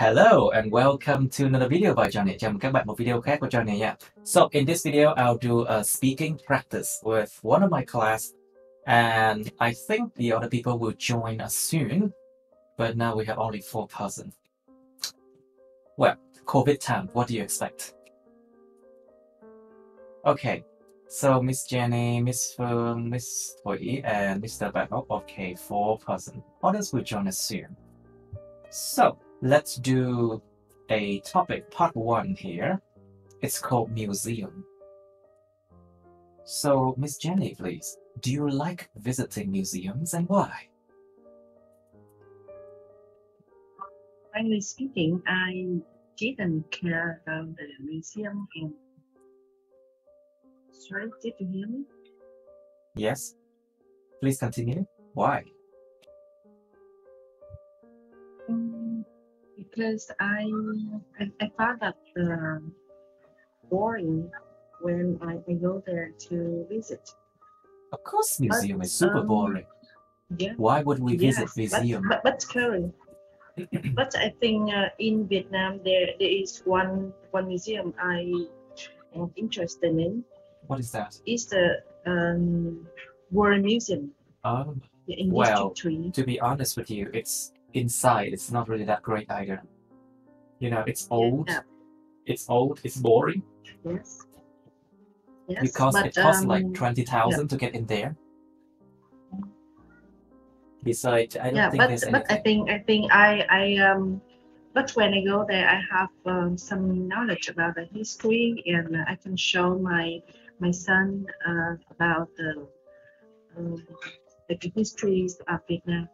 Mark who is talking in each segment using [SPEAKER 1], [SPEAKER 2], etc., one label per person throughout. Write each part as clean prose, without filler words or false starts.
[SPEAKER 1] Hello and welcome to another video by Johnny. Chào mừng các bạn một video khác của Johnny nha. So in this video, I'll do a speaking practice with one of my class, and I think the other people will join us soon. But now we have only 4 persons. Well, COVID time. What do you expect? Okay. So Miss Jenny, Miss Phương, Miss Thuy, and Mr. Bảo. Okay, 4 persons. Others will join us soon. So let's do a topic, part 1 here. It's called museum. So, Miss Jenny, please, do you like visiting museums and why?
[SPEAKER 2] Frankly speaking, I didn't care about the museum in. Sorry, did you hear me?
[SPEAKER 1] Yes. Please continue. Why?
[SPEAKER 2] Because I found that boring when I go there to visit.
[SPEAKER 1] Of course, museum is super boring.
[SPEAKER 2] Yeah.
[SPEAKER 1] Why would we visit museum?
[SPEAKER 2] But scary. But I think in Vietnam there is one museum I am interested in.
[SPEAKER 1] What is that?
[SPEAKER 2] It's the War Museum.
[SPEAKER 1] Oh,
[SPEAKER 2] in
[SPEAKER 1] well,
[SPEAKER 2] District 3.
[SPEAKER 1] To be honest with you, it's inside. It's not really that great either. You know, it's old.
[SPEAKER 2] Yeah.
[SPEAKER 1] It's old. It's boring.
[SPEAKER 2] Yes. Yes.
[SPEAKER 1] Because
[SPEAKER 2] but,
[SPEAKER 1] it costs like 20,000 to get in there. Besides, I don't think there's anything.
[SPEAKER 2] But I think but when I go there, I have some knowledge about the history, and I can show my son about the histories of Vietnam.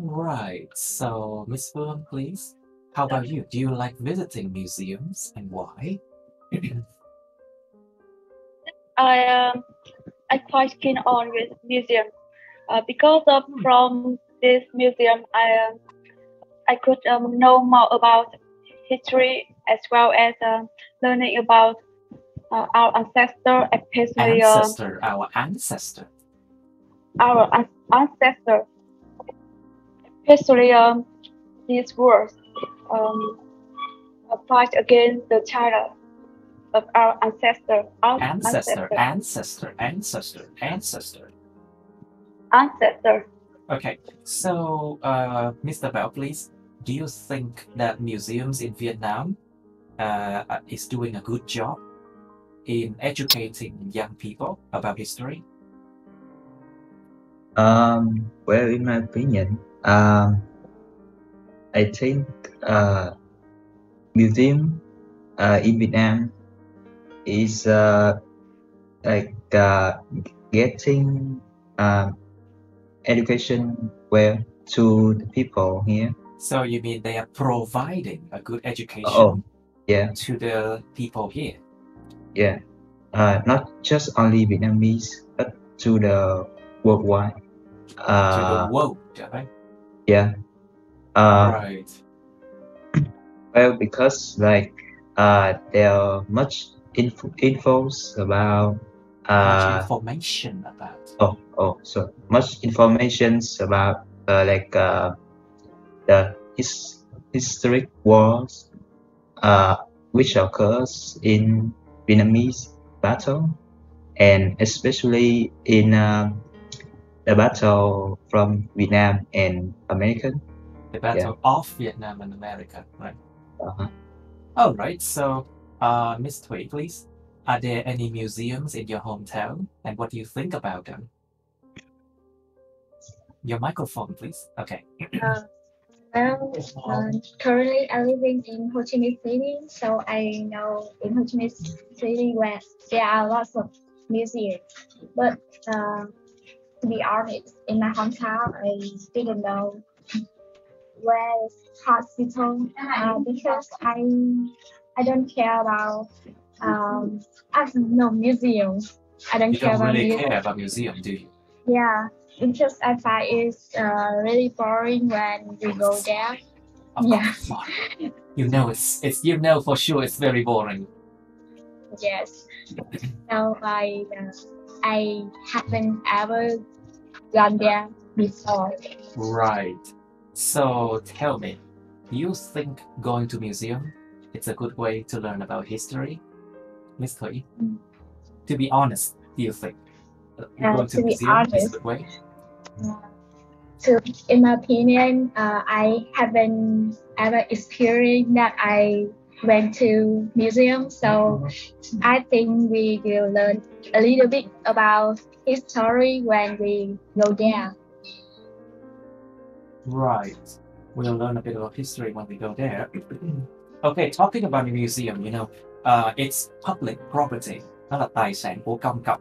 [SPEAKER 1] Right. So, Miss Phương, please. How about you? Do you like visiting museums and why?
[SPEAKER 3] I quite keen on with museum because from this museum I could know more about history as well as learning about our ancestor, especially
[SPEAKER 1] our ancestor,
[SPEAKER 3] especially these words fight against the China of our ancestor.
[SPEAKER 1] Okay, so Mr. Bảo, please, do you think that museums in Vietnam is doing a good job in educating young people about history?
[SPEAKER 4] Well, in my opinion, I think museum in Vietnam is getting education well to the people here.
[SPEAKER 1] So you mean they are providing a good education to the people here?
[SPEAKER 4] Yeah, not just only Vietnamese, but to the worldwide.
[SPEAKER 1] To the world, right?
[SPEAKER 4] Yeah.
[SPEAKER 1] Right.
[SPEAKER 4] Well, because there are much infos about
[SPEAKER 1] much information about.
[SPEAKER 4] So much information about the historic wars which occurs in Vietnamese battle, and especially in the battle from Vietnam and America.
[SPEAKER 1] The battle of Vietnam and America, right? All right. So, Miss Thuy, please. Are there any museums in your hometown, and what do you think about them? Your microphone, please. Okay.
[SPEAKER 5] Currently I'm living in Ho Chi Minh City, so I know in Ho Chi Minh City where there are lots of museums. But to be honest, in my hometown, I didn't know where is hospital because I don't care about museum. I don't care about
[SPEAKER 1] really care about museum, do you?
[SPEAKER 5] Yeah, because I find it's really boring when we go there.
[SPEAKER 1] You know for sure it's very boring.
[SPEAKER 5] Yes. So I haven't ever gone there before.
[SPEAKER 1] Right. So tell me, Do you think going to museum it's a good way to learn about history, Miss Thủy? To be honest, do you think going to
[SPEAKER 5] To be
[SPEAKER 1] museum is a
[SPEAKER 5] honest,
[SPEAKER 1] good way?
[SPEAKER 5] in my opinion, I haven't ever experienced that I went to museum, so I think we will learn a little bit about history when we go there.
[SPEAKER 1] Right. We'll learn a bit about history when we go there. Okay, talking about the museum, it's public property. Nó là tài sản của công cộng.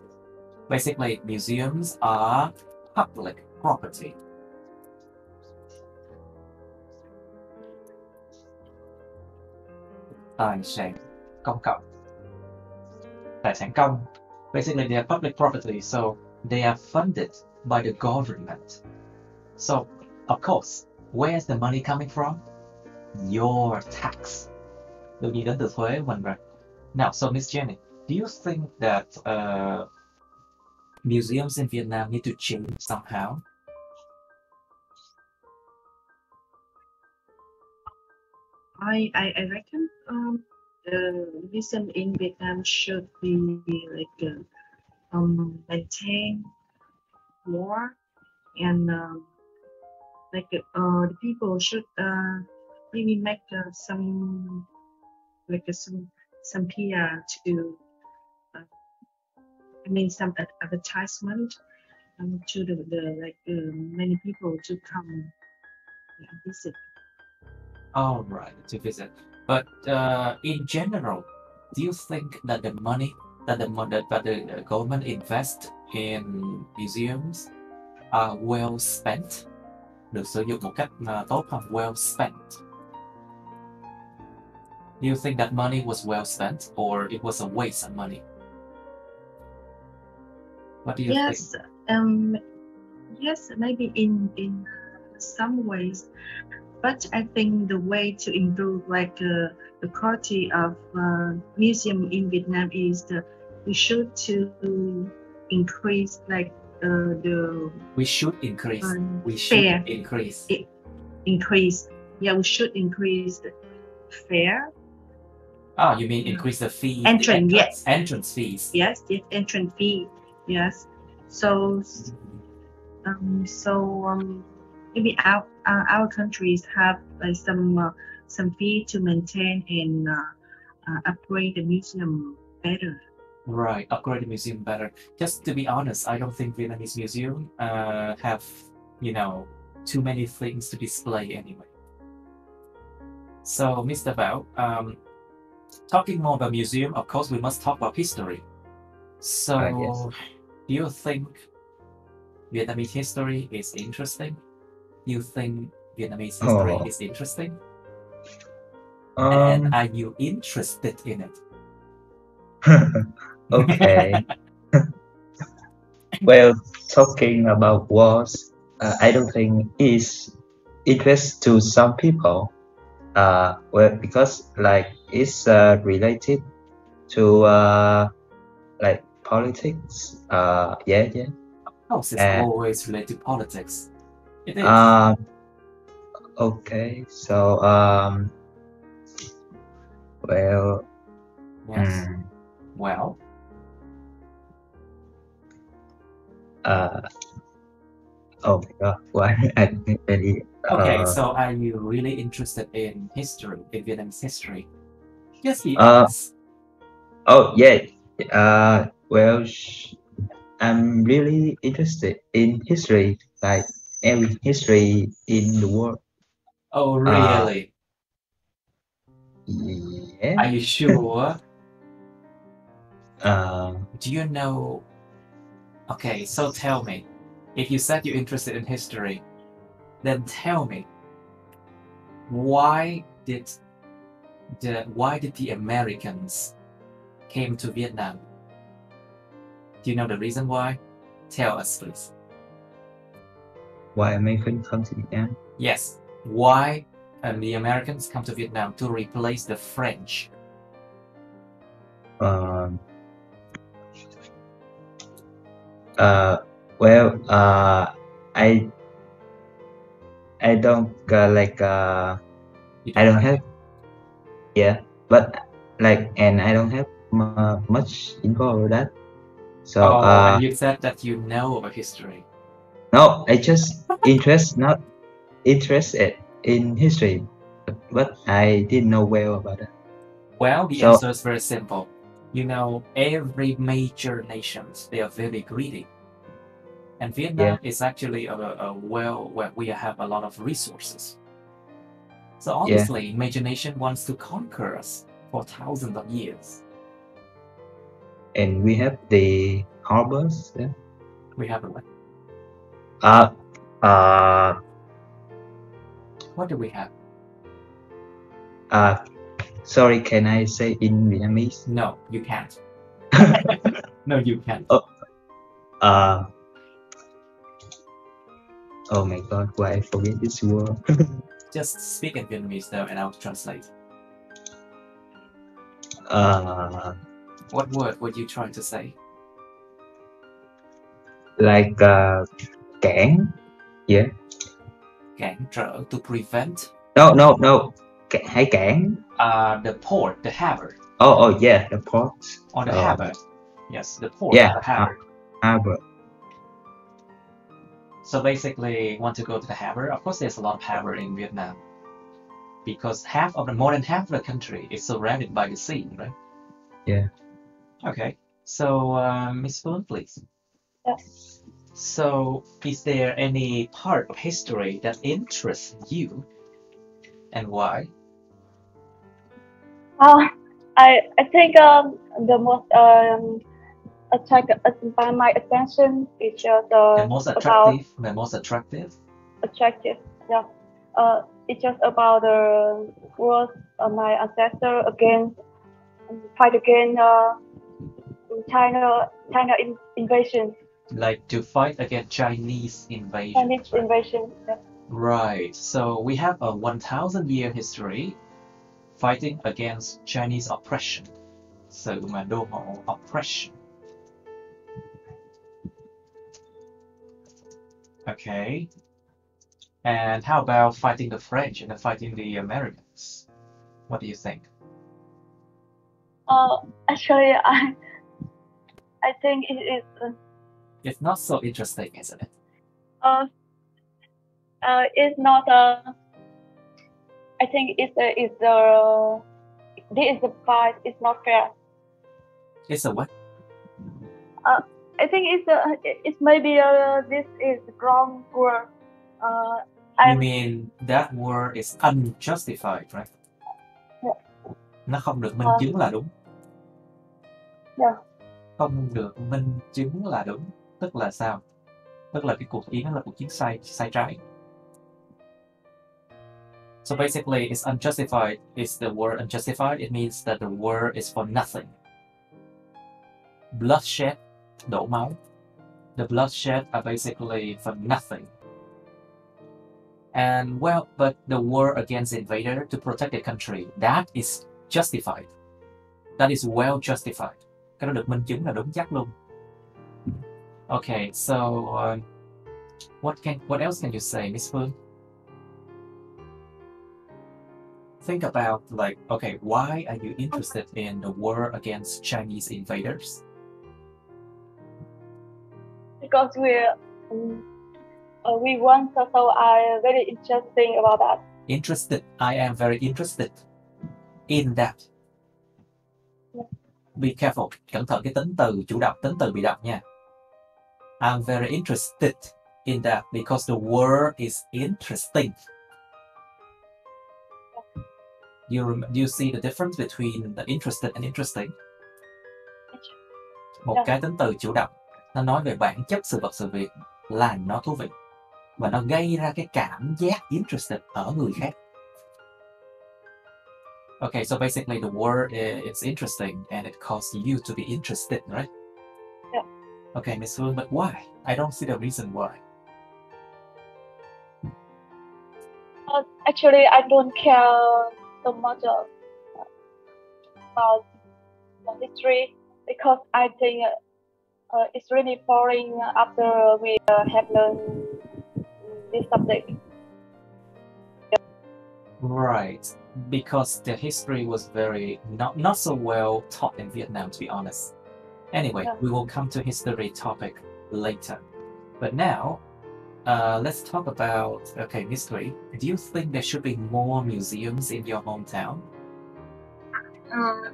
[SPEAKER 1] Basically, museums are public property. Tài sản công cộng. Tài sản công. Basically, they are public property, so they are funded by the government. So, of course, where's the money coming from? Your tax. Đương nhiên đến từ thuế của mình rồi. Now, so Miss Jenny, do you think that museums in Vietnam need to change somehow?
[SPEAKER 2] I reckon the museum in Vietnam should be like maintained more, and the people should maybe make some PR to some advertisement to the many people to come visit.
[SPEAKER 1] All right, to visit. But in general, do you think that the money that the government invest in museums are well spent? Được sử dụng một cách tốt không? Well spent. Do you think that money was well spent, or it was a waste of money? What do you think?
[SPEAKER 2] Yes, maybe in some ways, but I think the way to improve the quality of museum in Vietnam is we should to increase
[SPEAKER 1] we should increase.
[SPEAKER 2] Fair.
[SPEAKER 1] Increase.
[SPEAKER 2] Increase. Yeah, we should increase the fare.
[SPEAKER 1] Oh, you mean increase the fee?
[SPEAKER 2] Entrance, yes.
[SPEAKER 1] Entrance fees.
[SPEAKER 2] Yes, entrance fee. Yes. So maybe our countries have some fee to maintain and upgrade the museum better.
[SPEAKER 1] Right, upgrade the museum better. Just to be honest, I don't think Vietnamese museum have too many things to display anyway. So, Mr. Bao, talking more about museum, of course, we must talk about history. So,
[SPEAKER 4] yes.
[SPEAKER 1] Do you think Vietnamese history is interesting? Do you think Vietnamese history is interesting? And are you interested in it?
[SPEAKER 4] Okay. Well, talking about wars, I don't think is interest to some people. Well, because it's related to politics. Yeah.
[SPEAKER 1] Of course, it's always related to politics. It is.
[SPEAKER 4] Okay, so well.
[SPEAKER 1] Yes. Well.
[SPEAKER 4] Oh my God! Why I really?
[SPEAKER 1] Okay, so are you really interested in history, in Vietnamese history? Yes, be honest.
[SPEAKER 4] Oh yeah. Well, I'm really interested in history, like every history in the world.
[SPEAKER 1] Oh, really?
[SPEAKER 4] Yeah.
[SPEAKER 1] Are you sure?
[SPEAKER 4] Do
[SPEAKER 1] you know? Okay, so tell me, if you said you're interested in history, then tell me, why did the Americans came to Vietnam? Do you know the reason why? Tell us, please.
[SPEAKER 4] Why Americans come to Vietnam?
[SPEAKER 1] Yes. Why the Americans come to Vietnam to replace the French?
[SPEAKER 4] Well, I don't I don't have. Yeah, but like, and I don't have much info about that. So
[SPEAKER 1] and you said that you know about history.
[SPEAKER 4] no, I just not interested in history, but I didn't know well about it.
[SPEAKER 1] Well, the
[SPEAKER 4] So-
[SPEAKER 1] answer is very simple. You know, every major nations, they are very greedy. And Vietnam is actually where we have a lot of resources. So obviously, major nation wants to conquer us for thousands of years.
[SPEAKER 4] And we have the harbors. Yeah.
[SPEAKER 1] We have what? What do we have?
[SPEAKER 4] Sorry, can I say in Vietnamese?
[SPEAKER 1] No, you can't. No, you can't.
[SPEAKER 4] Oh my god, why I forget this word?
[SPEAKER 1] Just speak in Vietnamese though, and I'll translate. What word were you trying to say?
[SPEAKER 4] Like cản. Yeah.
[SPEAKER 1] Cản trở, to prevent.
[SPEAKER 4] No. Hãy cản.
[SPEAKER 1] The port, the harbor.
[SPEAKER 4] Oh yeah, the port.
[SPEAKER 1] Or the harbor. Yes, the port,
[SPEAKER 4] Yeah,
[SPEAKER 1] the harbor.
[SPEAKER 4] Harbor.
[SPEAKER 1] So basically, want to go to the harbor? Of course, there's a lot of harbor in Vietnam. Because more than half of the country is surrounded by the sea, right?
[SPEAKER 4] Yeah.
[SPEAKER 1] Okay. So, Miss Phương, please.
[SPEAKER 3] Yes.
[SPEAKER 1] So, is there any part of history that interests you, and why?
[SPEAKER 3] I think the most by my attention is just
[SPEAKER 1] The most attractive.
[SPEAKER 3] attractive. Yeah. It's just about the wars my ancestor fight against China invasion.
[SPEAKER 1] Like to fight against Chinese invasion.
[SPEAKER 3] Chinese invasion. Yeah.
[SPEAKER 1] Right. So we have a 1,000-year history fighting against Chinese oppression. Sự mà đô hộ, oppression. Okay. And how about fighting the French and fighting the Americans? What do you think?
[SPEAKER 3] Actually, I think it is.
[SPEAKER 1] It's not so interesting, isn't it?
[SPEAKER 3] It's not. I think this is the fight. It's not fair.
[SPEAKER 1] It's a what?
[SPEAKER 3] I think it's maybe this is wrong word.
[SPEAKER 1] You mean that word is unjustified, right?
[SPEAKER 3] Yeah.
[SPEAKER 1] Nó không được minh chứng là đúng.
[SPEAKER 3] Yeah.
[SPEAKER 1] Không được minh chứng là đúng. Tức là sao? Tức là cái cuộc chiến đó là cuộc chiến sai trái. So basically, it's unjustified. Is the word unjustified? It means that the word is for nothing. Bloodshed, đổ máu. The bloodshed are basically for nothing. And well, but the war against invader to protect the country, that is justified. That is well justified. Cái đó được minh chứng là đúng chắc luôn. Okay, so what else can you say, Miss Phương? Think about like, okay, why are you interested in the war against Chinese invaders?
[SPEAKER 3] Because we want, so I very interesting about that.
[SPEAKER 1] Interested. I am very interested in that.
[SPEAKER 3] Yeah.
[SPEAKER 1] Be careful. Cẩn thận cái tính từ chủ động, tính từ bị động nha. I'm very interested in that because the word is interesting. You see the difference between the interested and interesting? Một cái tính từ chủ động, nó nói về bản chất sự vật sự việc là nó thú vị và nó gây ra cái cảm giác interested ở người khác. Okay, so basically the word it's interesting and it causes you to be interested, right?
[SPEAKER 3] Yeah.
[SPEAKER 1] Okay, Miss Phương, but why? I don't see the reason why.
[SPEAKER 3] Actually, I don't care so much about history because I think it's really boring after we have learned this subject.
[SPEAKER 1] Right, because the history was very not so well taught in Vietnam, to be honest. Anyway,
[SPEAKER 3] Yeah.
[SPEAKER 1] we will come to history topic later. But now, let's talk about history. Do you think there should be more museums in your hometown?
[SPEAKER 5] Uh,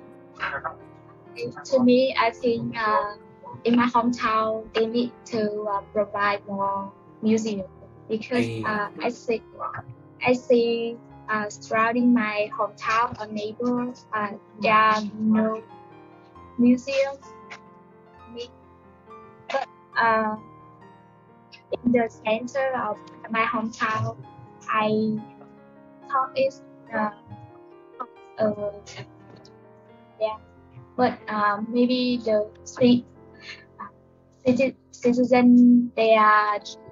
[SPEAKER 5] to me, I think in my hometown they need to provide more museum because I see surrounding my hometown or neighbor there are no museums. But in the center of my hometown, I thought it's yeah. But maybe the citizen they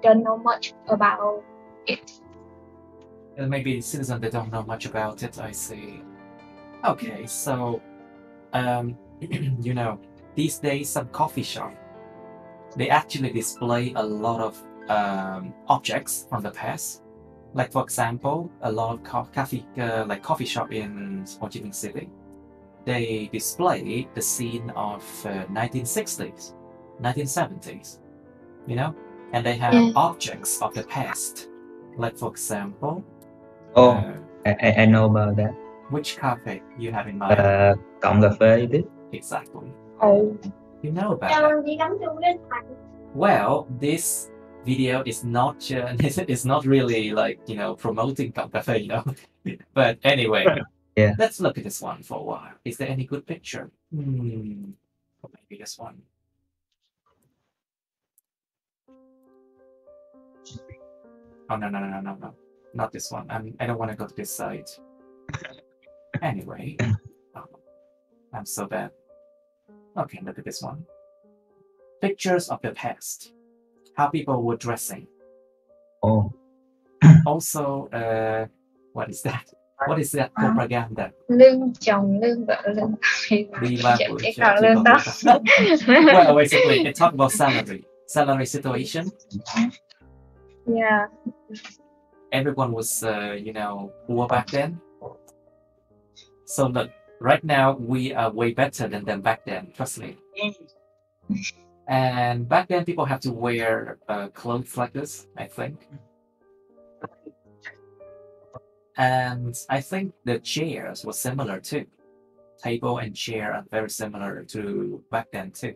[SPEAKER 5] don't know much about it.
[SPEAKER 1] Maybe citizens they don't know much about it. I see. Okay, so you know, these days some coffee shop they actually display a lot of objects from the past. Like for example, a lot of coffee shop in Ho Chi Minh City, they display the scene of 1960s, 1970s, you know, and they have objects of the past. Like for example,
[SPEAKER 4] I know about that.
[SPEAKER 1] which cafe you have in mind?
[SPEAKER 4] Cộng cà phê biết.
[SPEAKER 1] Exactly.
[SPEAKER 5] Oh.
[SPEAKER 1] You know about that. Well, this video is not it's not really like, you know, promoting Cộng cà phê, you know. But anyway,
[SPEAKER 4] Yeah.
[SPEAKER 1] let's look at this one for a while. Is there any good picture? Or maybe this one. Oh no, not this one. I don't want to go to this side. Anyway, I'm so bad. Okay, look at this one. Pictures of the past. How people were dressing.
[SPEAKER 4] Oh.
[SPEAKER 1] Also, what is that? What is that propaganda?
[SPEAKER 5] Lương chồng, lương vợ, lương
[SPEAKER 1] Đi ba buổi chợ chỉ
[SPEAKER 5] lương
[SPEAKER 1] có
[SPEAKER 5] đó.
[SPEAKER 1] Well, basically, it talked about salary situation.
[SPEAKER 5] Yeah.
[SPEAKER 1] Everyone was, you know, poor back then. So look, right now we are way better than them back then. Trust me. And back then, people have to wear clothes like this, I think. And I think the chairs were similar too. Table and chair are very similar to back then too.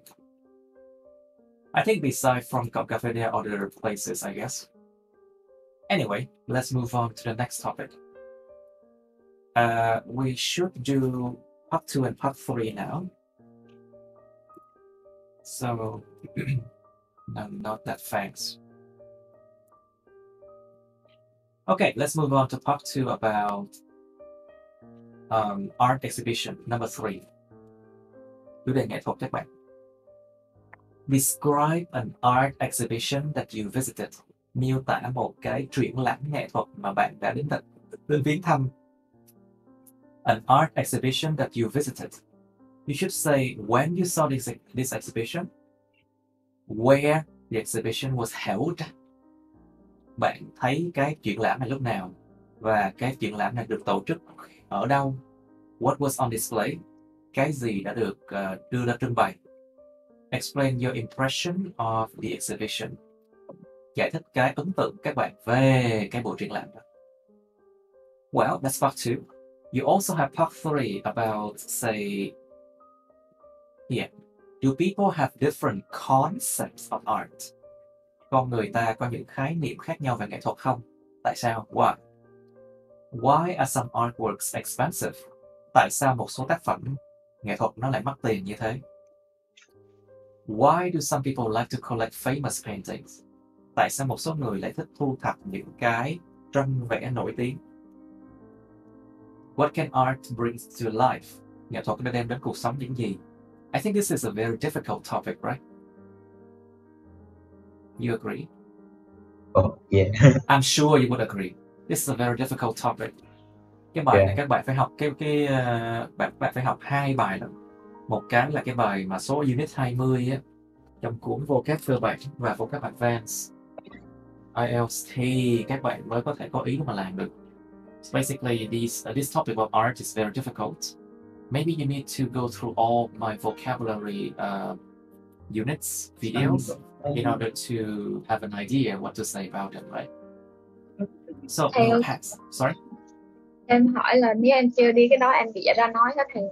[SPEAKER 1] I think besides from Cộng cà phê, there are other places, I guess. Anyway, let's move on to the next topic. We should do part 2 and part 3 now. So, no, not that fast. Okay, let's move on to part 2 about art exhibition number 3. Chủ đề nghệ thuật các bạn. Describe an art exhibition that you visited. Miêu tả một cái triển lãm nghệ thuật mà bạn đã đến viếng thăm. An art exhibition that you visited. You should say when you saw this exhibition, where the exhibition was held. Bạn thấy cái triển lãm này lúc nào và cái triển lãm này được tổ chức ở đâu? What was on display? Cái gì đã được đưa ra trưng bày? Explain your impression of the exhibition. Giải thích cái ấn tượng các bạn về cái buổi triển lãm đó. Well, that's part 2. You also have part 3 about, say, here. Do people have different concepts of art? Con người ta có những khái niệm khác nhau về nghệ thuật không? Tại sao? Why? Why are some artworks expensive? Tại sao một số tác phẩm nghệ thuật nó lại mắc tiền như thế? Why do some people like to collect famous paintings? Tại sao một số người lại thích thu thập những cái tranh vẽ nổi tiếng? What can art bring to life? Nghệ thuật nó đem đến cuộc sống những gì? I think this is a very difficult topic, right? You agree?
[SPEAKER 4] Oh, yeah.
[SPEAKER 1] I'm sure you would agree. This is a very difficult topic. Cái bài này các bạn phải học bạn phải học 2 bài lắm. Một cái là cái bài mà số unit 20 á, trong cuốn vocab cơ bản và vocab advanced. IELTS thì các bạn mới có thể có ý mà làm được. So basically, this topic of art is very difficult. Maybe you need to go through all my vocabulary units, videos, in order to have an idea what to say about it, right? So
[SPEAKER 5] Thầy
[SPEAKER 1] in
[SPEAKER 5] ơi,
[SPEAKER 1] the past, sorry.
[SPEAKER 5] em hỏi là nếu em chưa đi cái đó em bị ra nói hết thầy.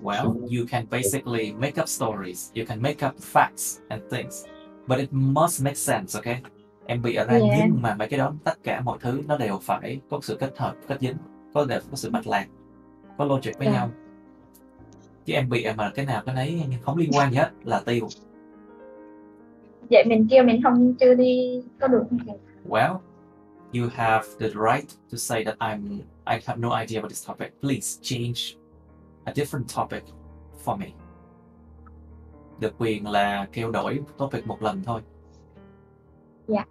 [SPEAKER 1] Well, you can basically make up stories, you can make up facts and things, but it must make sense, okay? Em bị ở ra nhưng mà mấy cái đó tất cả mọi thứ nó đều phải có sự kết hợp, kết dính, có sự mạch lạc, có logic với nhau. Chứ em bị mà cái nào cái nấy không liên quan gì hết là tiêu.
[SPEAKER 5] Vậy mình kêu mình không chưa đi có được không thầy?
[SPEAKER 1] Well, you have the right to say that I have no idea about this topic. Please change a different topic for me. Được quyền là kêu đổi topic một lần thôi.
[SPEAKER 5] Yeah.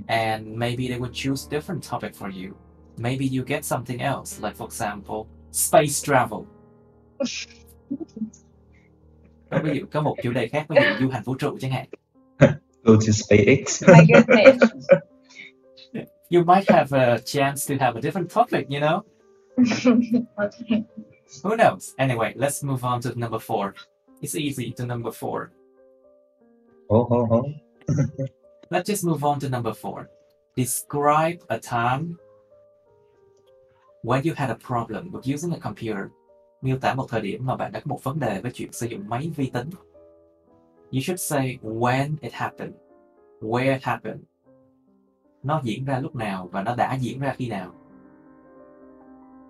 [SPEAKER 1] And maybe they would choose a different topic for you. Maybe you get something else, like for example, space travel. Ví dụ có một chủ đề khác, ví dụ du hành vũ trụ chẳng hạn.
[SPEAKER 4] Go to SpaceX.
[SPEAKER 5] My goodness.
[SPEAKER 1] You might have a chance to have a different topic, you know?
[SPEAKER 5] Okay.
[SPEAKER 1] Who knows? Anyway, let's move on to number 4. It's easy to number 4. Let's just move on to number 4. Describe a time when you had a problem with using a computer. Miêu tả một thời điểm mà bạn đã có một vấn đề với chuyện sử dụng máy vi tính. You should say when it happened, where it happened. Nó diễn ra lúc nào và nó đã diễn ra khi nào.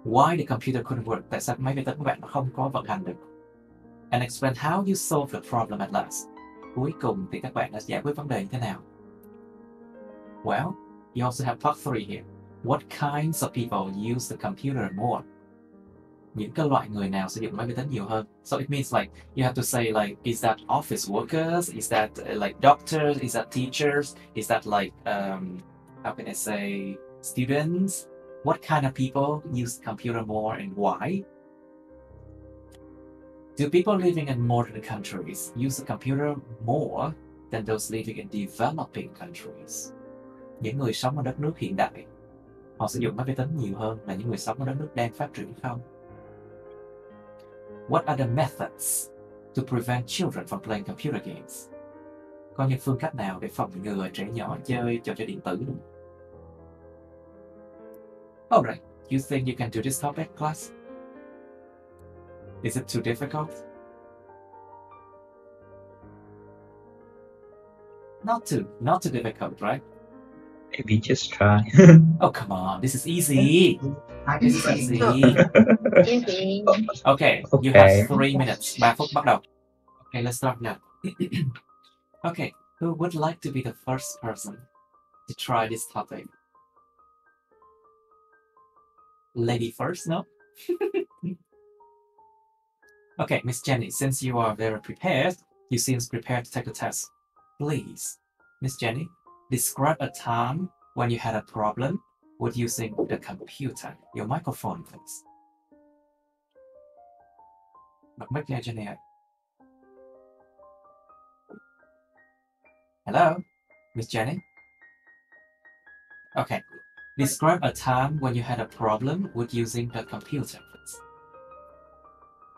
[SPEAKER 1] Why the computer couldn't work? Tại sao máy vi tính của bạn nó không có vận hành được? And explain how you solved the problem at last. Cuối cùng thì các bạn đã giải quyết vấn đề như thế nào? Well, you also have part 3 here. What kinds of people use the computer more? Những cái loại người nào sử dụng máy vi tính nhiều hơn? So it means like you have to say like, is that office workers? Is that like doctors? Is that teachers? Is that like how can I say students? What kind of people use computer more and why? Do people living in modern countries use the computer more than those living in developing countries? Những người sống ở đất nước hiện đại, họ sử dụng máy vi tính nhiều hơn là những người sống ở đất nước đang phát triển không? What are the methods to prevent children from playing computer games? Có những phương cách nào để phòng ngừa trẻ nhỏ chơi trò chơi điện tử? Alright, you think you can do this topic, class? Is it too difficult? Not too difficult, right?
[SPEAKER 4] Maybe just try.
[SPEAKER 1] Oh, come on, this is easy. This is easy.
[SPEAKER 5] Easy.
[SPEAKER 1] Okay, you have 3 minutes. 3 phút bắt đầu. Okay, let's start now. Okay, who would like to be the first person to try this topic? Lady first, no? Okay, Miss Jenny, since you are very prepared, you seem prepared to take the test. Please, Miss Jenny, describe a time when you had a problem with using the computer. Your microphone, please. Bật mic ra, Jenny. Hello, Miss Jenny? Okay. Describe a time when you had a problem with using the computer, please.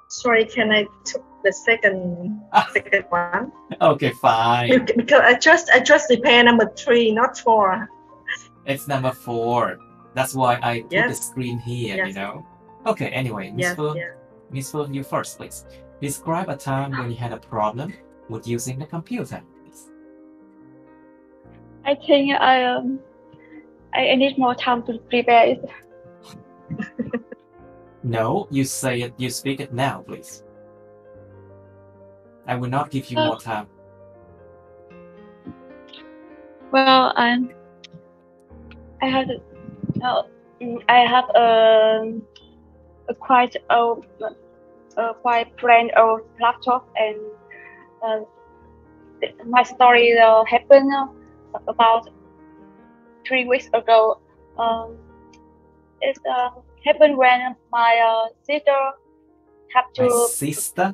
[SPEAKER 2] Sorry, can I took the second one?
[SPEAKER 1] Okay, fine.
[SPEAKER 2] Because I just prepare number 3, not 4.
[SPEAKER 1] It's number 4. That's why I put the screen here,
[SPEAKER 2] Yes.
[SPEAKER 1] you know? Okay, anyway, Miss Phương. Miss Phương, you first, please. Describe a time when you had a problem with using the computer, please.
[SPEAKER 3] I think I need more time to prepare it.
[SPEAKER 1] No, you say it, you speak it now, please. I will not give you more time.
[SPEAKER 3] Well, I have a quite old, quite brand old laptop, and my story happened about 3 weeks ago. It happened when my sister had to.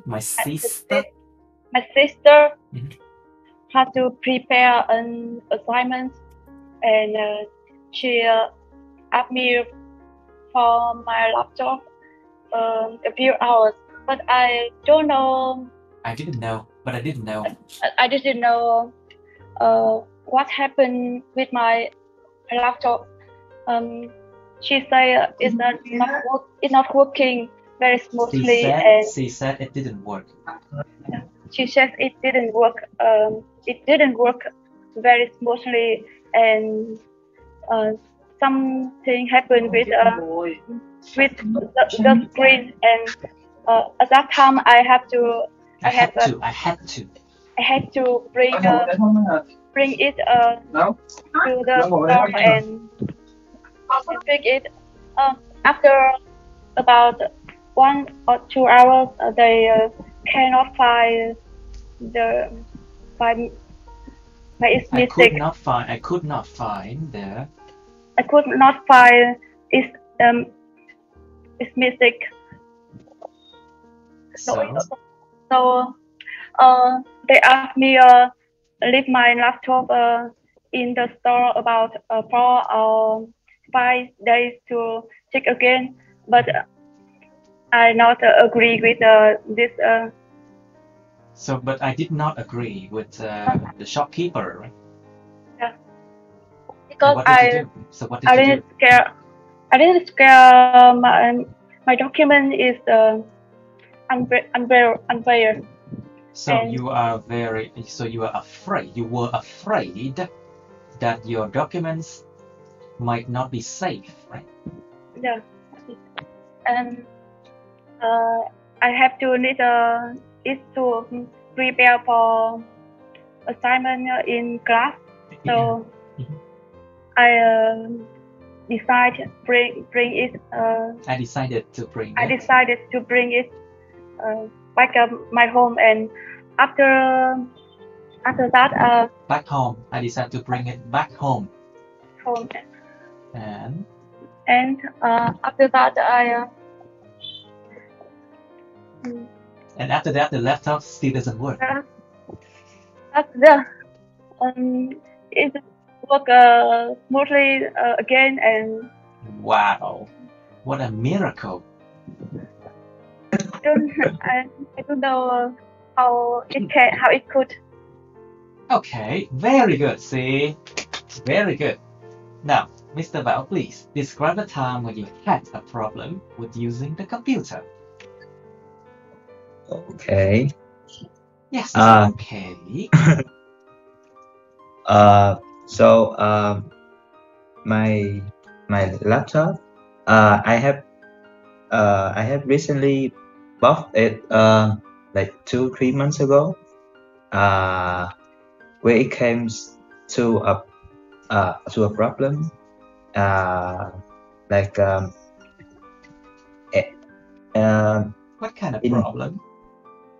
[SPEAKER 1] My sister.
[SPEAKER 3] My sister
[SPEAKER 1] Mhm.
[SPEAKER 3] had to prepare an assignment, and she asked me for my laptop a few hours, but I don't know.
[SPEAKER 1] I didn't know, but I didn't know.
[SPEAKER 3] I didn't know what happened with my laptop. She said it's not working very smoothly,
[SPEAKER 1] She said it didn't work.
[SPEAKER 3] she said it didn't work. It didn't work very smoothly, and something happened with the screen. And at that time, I had to bring it to the store and pick it. After about 1 or 2 hours, they cannot find its mistake.
[SPEAKER 1] I could not find
[SPEAKER 3] its mistake.
[SPEAKER 1] So
[SPEAKER 3] They asked me leave my laptop in the store about 4 or 5 days to check again, but I not agree with this.
[SPEAKER 1] But I did not agree with the shopkeeper, right?
[SPEAKER 3] Yeah. Because
[SPEAKER 1] what did you do? So what did you do?
[SPEAKER 3] I didn't scare my document is unfair.
[SPEAKER 1] So you were afraid that your documents might not be safe, right?
[SPEAKER 3] Yeah. And I have to need it to prepare for assignment in class. So I decided bring it.
[SPEAKER 1] I decided to bring
[SPEAKER 3] it back my home, and after that
[SPEAKER 1] back home. I decided to bring it back home.
[SPEAKER 3] And after that
[SPEAKER 1] and after that the laptop still doesn't work.
[SPEAKER 3] It work smoothly again, and
[SPEAKER 1] wow, what a miracle.
[SPEAKER 3] I don't know how it could.
[SPEAKER 1] Okay, very good. See, very good. Now, Mr. Bao, please describe a time when you had a problem with using the computer.
[SPEAKER 4] Okay.
[SPEAKER 1] Yes. Okay.
[SPEAKER 4] So my laptop, I have recently bought it like 2-3 months ago. Where it came to a problem,
[SPEAKER 1] what kind of problem?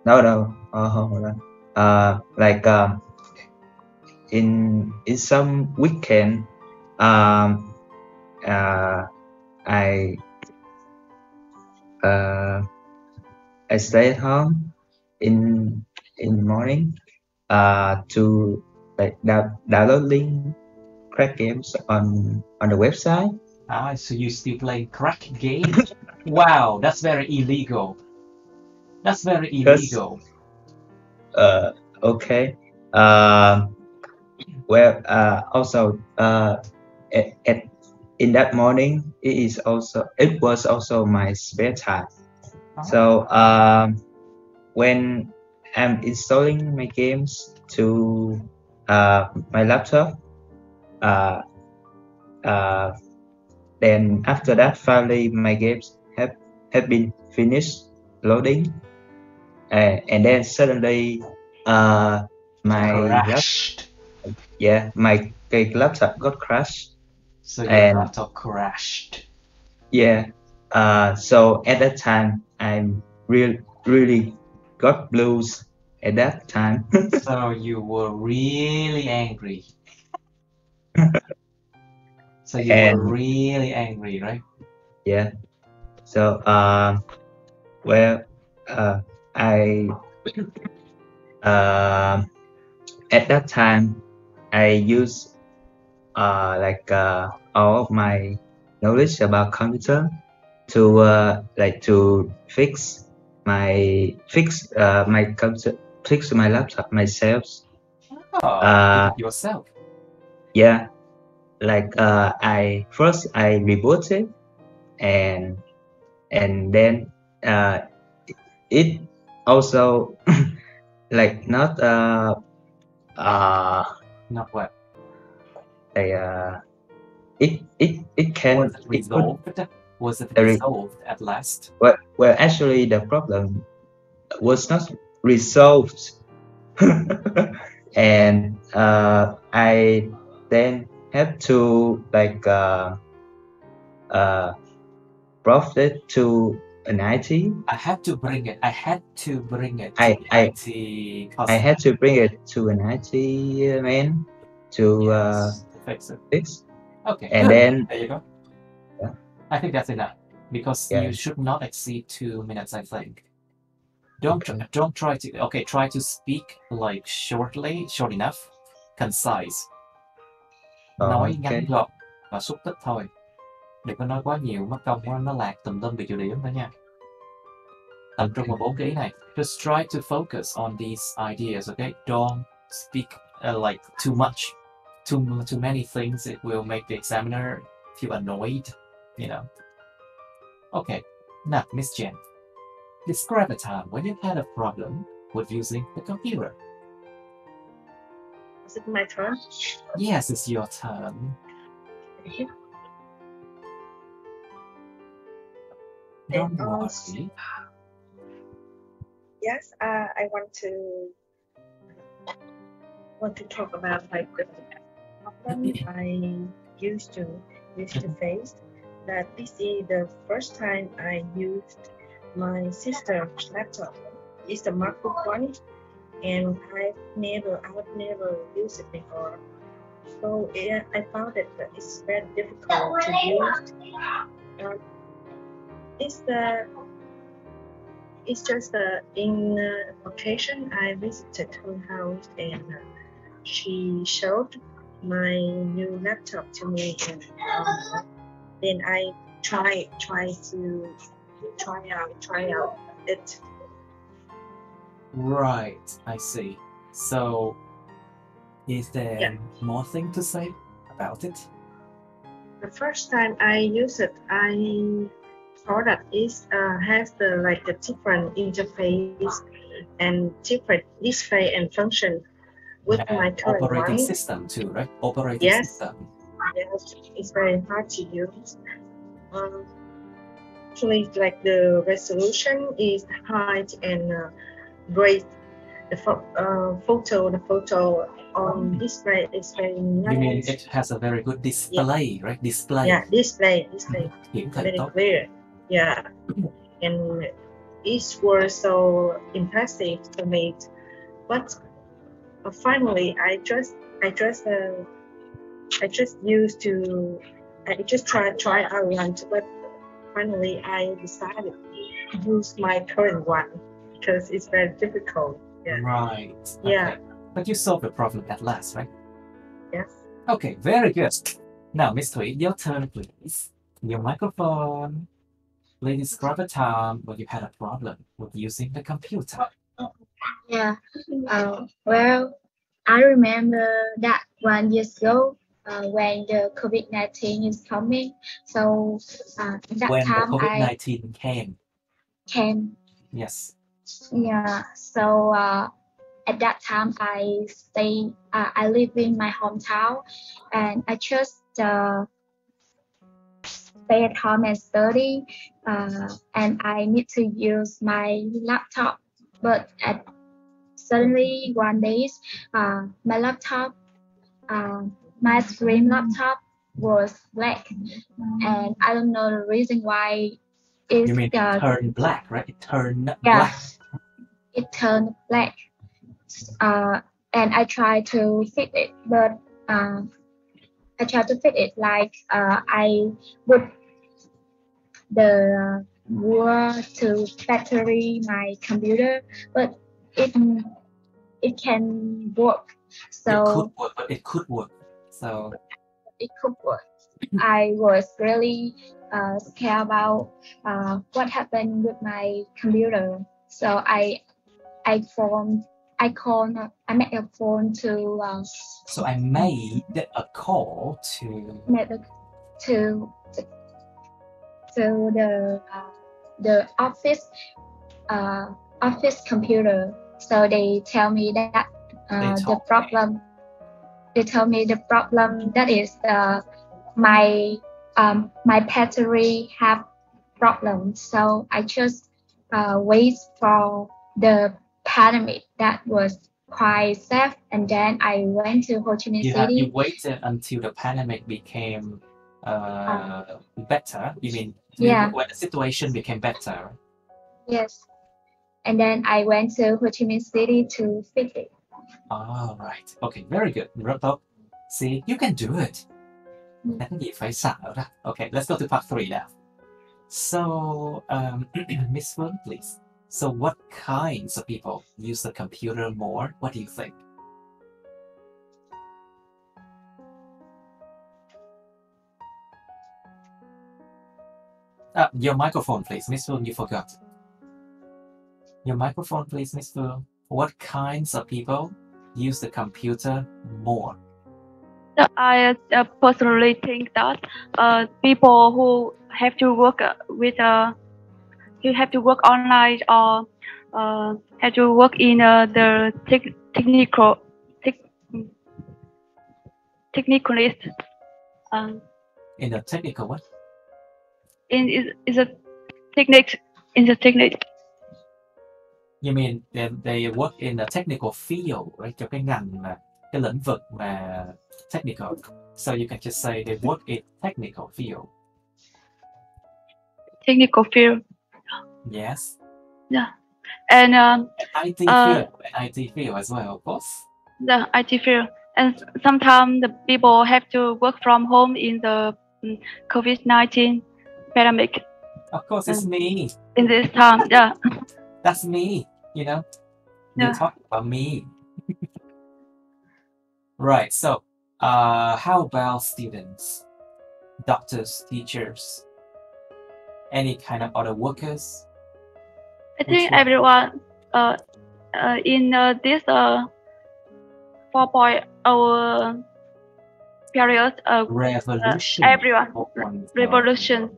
[SPEAKER 4] No. Hold on. In some weekend, I stay at home in the morning to like downloading crack games on the website.
[SPEAKER 1] So you still play crack games? Wow, that's very illegal.
[SPEAKER 4] Okay. Also in that morning, it was also my spare time. So when I'm installing my games to my laptop, then after that, finally my games have been finished loading, and then suddenly my laptop got crashed.
[SPEAKER 1] So your laptop crashed.
[SPEAKER 4] Yeah. So at that time, I'm really got blues at that time.
[SPEAKER 1] So you were really angry. Were really angry, right?
[SPEAKER 4] Yeah. So I at that time I use all of my knowledge about computer to to fix my computer, fix my laptop myself.
[SPEAKER 1] Oh, you did it yourself.
[SPEAKER 4] Yeah, I reboot it, and then it also not
[SPEAKER 1] Not what?
[SPEAKER 4] It can
[SPEAKER 1] Was it resolved? Was it
[SPEAKER 4] re-
[SPEAKER 1] resolved at last?
[SPEAKER 4] well actually the problem was not resolved. And I then had to brought it to an IT.
[SPEAKER 1] I had to bring it. I had to bring it to
[SPEAKER 4] I-
[SPEAKER 1] the
[SPEAKER 4] I-
[SPEAKER 1] IT
[SPEAKER 4] I
[SPEAKER 1] customer
[SPEAKER 4] had to bring it to an IT man to
[SPEAKER 1] to fix it.
[SPEAKER 4] fix.
[SPEAKER 1] Okay,
[SPEAKER 4] And
[SPEAKER 1] good.
[SPEAKER 4] then
[SPEAKER 1] There you go.
[SPEAKER 4] Yeah.
[SPEAKER 1] I think that's enough because
[SPEAKER 4] Yeah.
[SPEAKER 1] you should not exceed 2 minutes. I think. Don't try to. Okay, try to speak like short enough, concise. Nói ngắn
[SPEAKER 4] okay.
[SPEAKER 1] gọn và xúc tích thôi. Đừng có nói quá nhiều, mất công nó lạc tùm lum bị trừ điểm đó nha. Tập trung vào 4 cái ý này. Just try to focus on these ideas, okay? Don't speak like too much. Too many things, it will make the examiner feel annoyed, you know. Okay, now Miss Jen, describe a time when you had a problem with using the computer.
[SPEAKER 2] Is it my turn?
[SPEAKER 1] Yes, it's your turn. Don't worry.
[SPEAKER 2] Yes, I want to talk about like the problem I used to face. That this is the first time I used my sister's laptop. It's the MacBook one, and I've never used it before. So I found that it's very difficult to use. It's just in occasion I visited her house, and she showed my new laptop to me, and then I try out it.
[SPEAKER 1] Right, I see. So, is there more thing to say about it?
[SPEAKER 2] The first time I used it, I saw that it has a different interface and different display and function with my current
[SPEAKER 1] operating
[SPEAKER 2] one.
[SPEAKER 1] system too, right? Operating system.
[SPEAKER 2] Yes, it's very hard to use. Actually, the resolution is high and great. The photo on display is very nice.
[SPEAKER 1] You mean it has a very good display, right? Display.
[SPEAKER 2] Yeah, display.
[SPEAKER 1] Hiển thị
[SPEAKER 2] Very
[SPEAKER 1] tốt.
[SPEAKER 2] clear. Yeah, and it was so impressive to me. But finally, I just try out one, but finally I decided to use my current one because it's very difficult. Yeah.
[SPEAKER 1] Right.
[SPEAKER 2] Yeah.
[SPEAKER 1] Okay. But you solved the problem at last, right?
[SPEAKER 2] Yes.
[SPEAKER 1] Okay, very good. Now, Miss Thủy, your turn, please. Your microphone. Please describe a time when you had a problem with using the computer.
[SPEAKER 5] Yeah. Well, I remember that 1 year ago when the COVID-19 is coming. So at that
[SPEAKER 1] When
[SPEAKER 5] time
[SPEAKER 1] the COVID-19 came. Yes.
[SPEAKER 5] Yeah. So at that time I live in my hometown, and I just stay at home and study, and I need to use my laptop. But suddenly one day, my laptop, my screen laptop was black, and I don't know the reason why.
[SPEAKER 1] You mean it turned black, right? It turned black.
[SPEAKER 5] It turned black. And I tried to fix it, but like I put the water to battery my computer, but it can work. So
[SPEAKER 1] it could work. So
[SPEAKER 5] it could work. I was really scared about what happened with my computer. So I called I made a phone to
[SPEAKER 1] So I made a call to
[SPEAKER 5] to the office computer. So they tell me that the problem. They tell me the problem that is my battery have problems. So I just wait for the pandemic that was quite safe, and then I went to Ho Chi Minh City.
[SPEAKER 1] You waited until the pandemic became better. You mean when the situation became better?
[SPEAKER 5] Yes, and then I went to Ho Chi Minh City to fix it.
[SPEAKER 1] All right. Okay, very good. Rất tốt. See, you can do it. Đáng gì phải sợ đó. Okay, let's go to part 3 now. So, Miss Phương, please. So, what kinds of people use the computer more? What do you think? Your microphone, please. Miss Phương, you forgot. Your microphone, please, Miss Phương. What kinds of people use the computer more?
[SPEAKER 3] I personally think that people who have to work who have to work online or have to work in the technicalist.
[SPEAKER 1] In the technical what?
[SPEAKER 3] Is a technique in the technique.
[SPEAKER 1] You mean they work in the technical field, right? Trong cái ngành mà cái lĩnh vực mà technical. So you can just say they work in technical field.
[SPEAKER 3] Technical field.
[SPEAKER 1] Yes.
[SPEAKER 3] Yeah. And
[SPEAKER 1] IT field. IT field as well, of course.
[SPEAKER 3] The IT field. And sometimes the people have to work from home in the COVID-19 pandemic.
[SPEAKER 1] Of course, it's me.
[SPEAKER 3] In this time, yeah.
[SPEAKER 1] That's me, you know. You're talking about me. Right, so how about students, doctors, teachers, any kind of other workers?
[SPEAKER 3] I think everyone in this 4.0 period,
[SPEAKER 1] revolution.
[SPEAKER 3] Everyone revolution.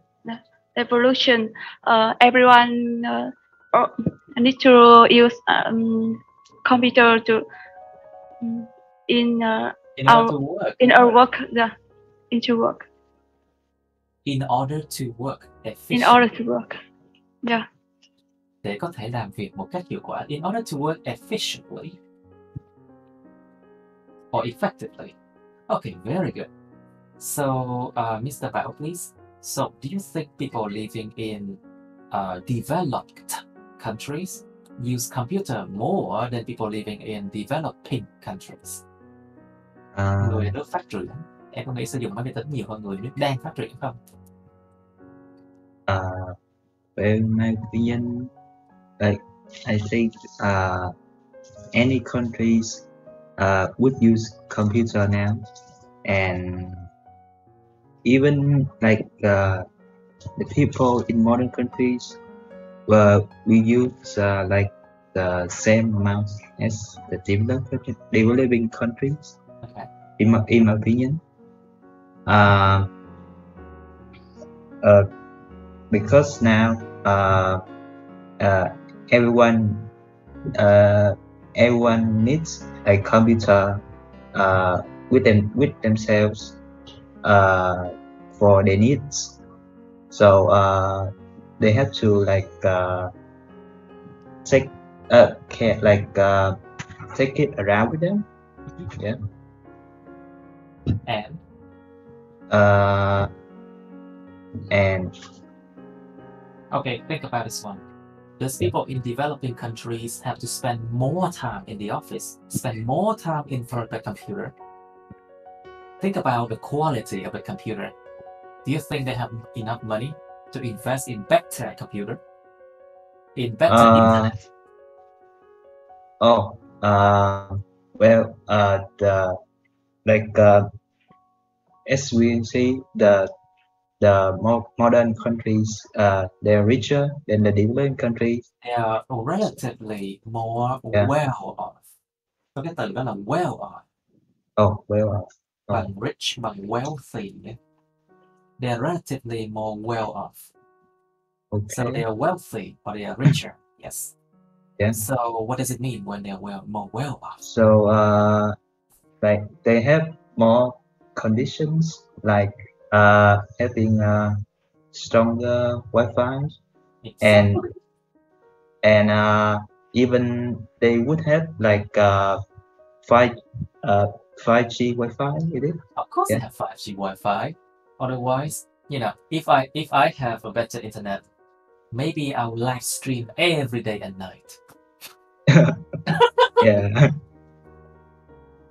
[SPEAKER 3] Everyone need to use computer to in our work. In order to work efficiently. In order to work, yeah.
[SPEAKER 1] Để có thể làm việc một cách hiệu quả. In order to work efficiently or effectively. Okay, very good. So, Mr. Bao, please. So, do you think people living in developed countries use computer more than people living in developing countries? Người ở nước phát triển, em có nghĩ sử dụng máy vi tính nhiều hơn người nước đang phát triển không?
[SPEAKER 4] Well, my opinion, like I think any countries would use computer now, and even like the people in modern countries, we use like the same amount as the developing countries.
[SPEAKER 1] Okay.
[SPEAKER 4] In my opinion, because now everyone needs a computer with themselves for their needs, so they have to like take it around with them. Yeah. And
[SPEAKER 1] okay, think about this one. Does people in developing countries have to spend more time in the office, spend more time in front of the computer? Think about the quality of the computer. Do you think they have enough money to invest in better computer? In better internet?
[SPEAKER 4] as we see, the more modern countries, they're richer than the developing countries.
[SPEAKER 1] They are relatively more
[SPEAKER 4] Yeah.
[SPEAKER 1] well off. Có cái từ đó là well off.
[SPEAKER 4] Oh, well,
[SPEAKER 1] Bằng rich, bằng wealthy. They are relatively more well off.
[SPEAKER 4] okay.
[SPEAKER 1] So they are wealthy or they are richer. Yes.
[SPEAKER 4] Yeah.
[SPEAKER 1] So what does it mean when they are more well off?
[SPEAKER 4] So like they have more conditions, like having stronger Wi-Fi,
[SPEAKER 1] Exactly.
[SPEAKER 4] and even they would have like 5G Wi-Fi, is it?
[SPEAKER 1] Of course
[SPEAKER 4] Yeah.
[SPEAKER 1] they have 5G Wi-Fi. Otherwise, you know, if I have a better internet, maybe I'll live stream every day and night.
[SPEAKER 4] Yeah.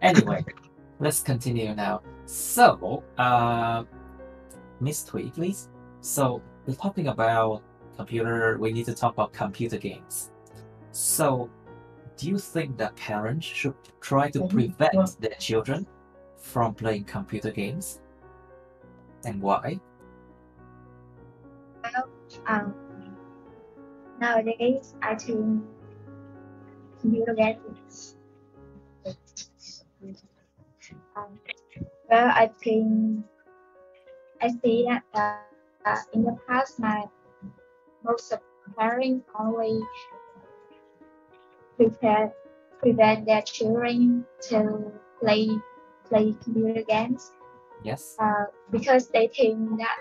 [SPEAKER 1] Anyway, let's continue now. So, Miss Thuy, please. So, we're talking about computer. We need to talk about computer games. So, do you think that parents should try to prevent their children from playing computer games? And why?
[SPEAKER 5] Well, nowadays I think computer games. Well, I think I see that in the past, most of parents only prevent their children to play computer games.
[SPEAKER 1] Yes.
[SPEAKER 5] Because they think that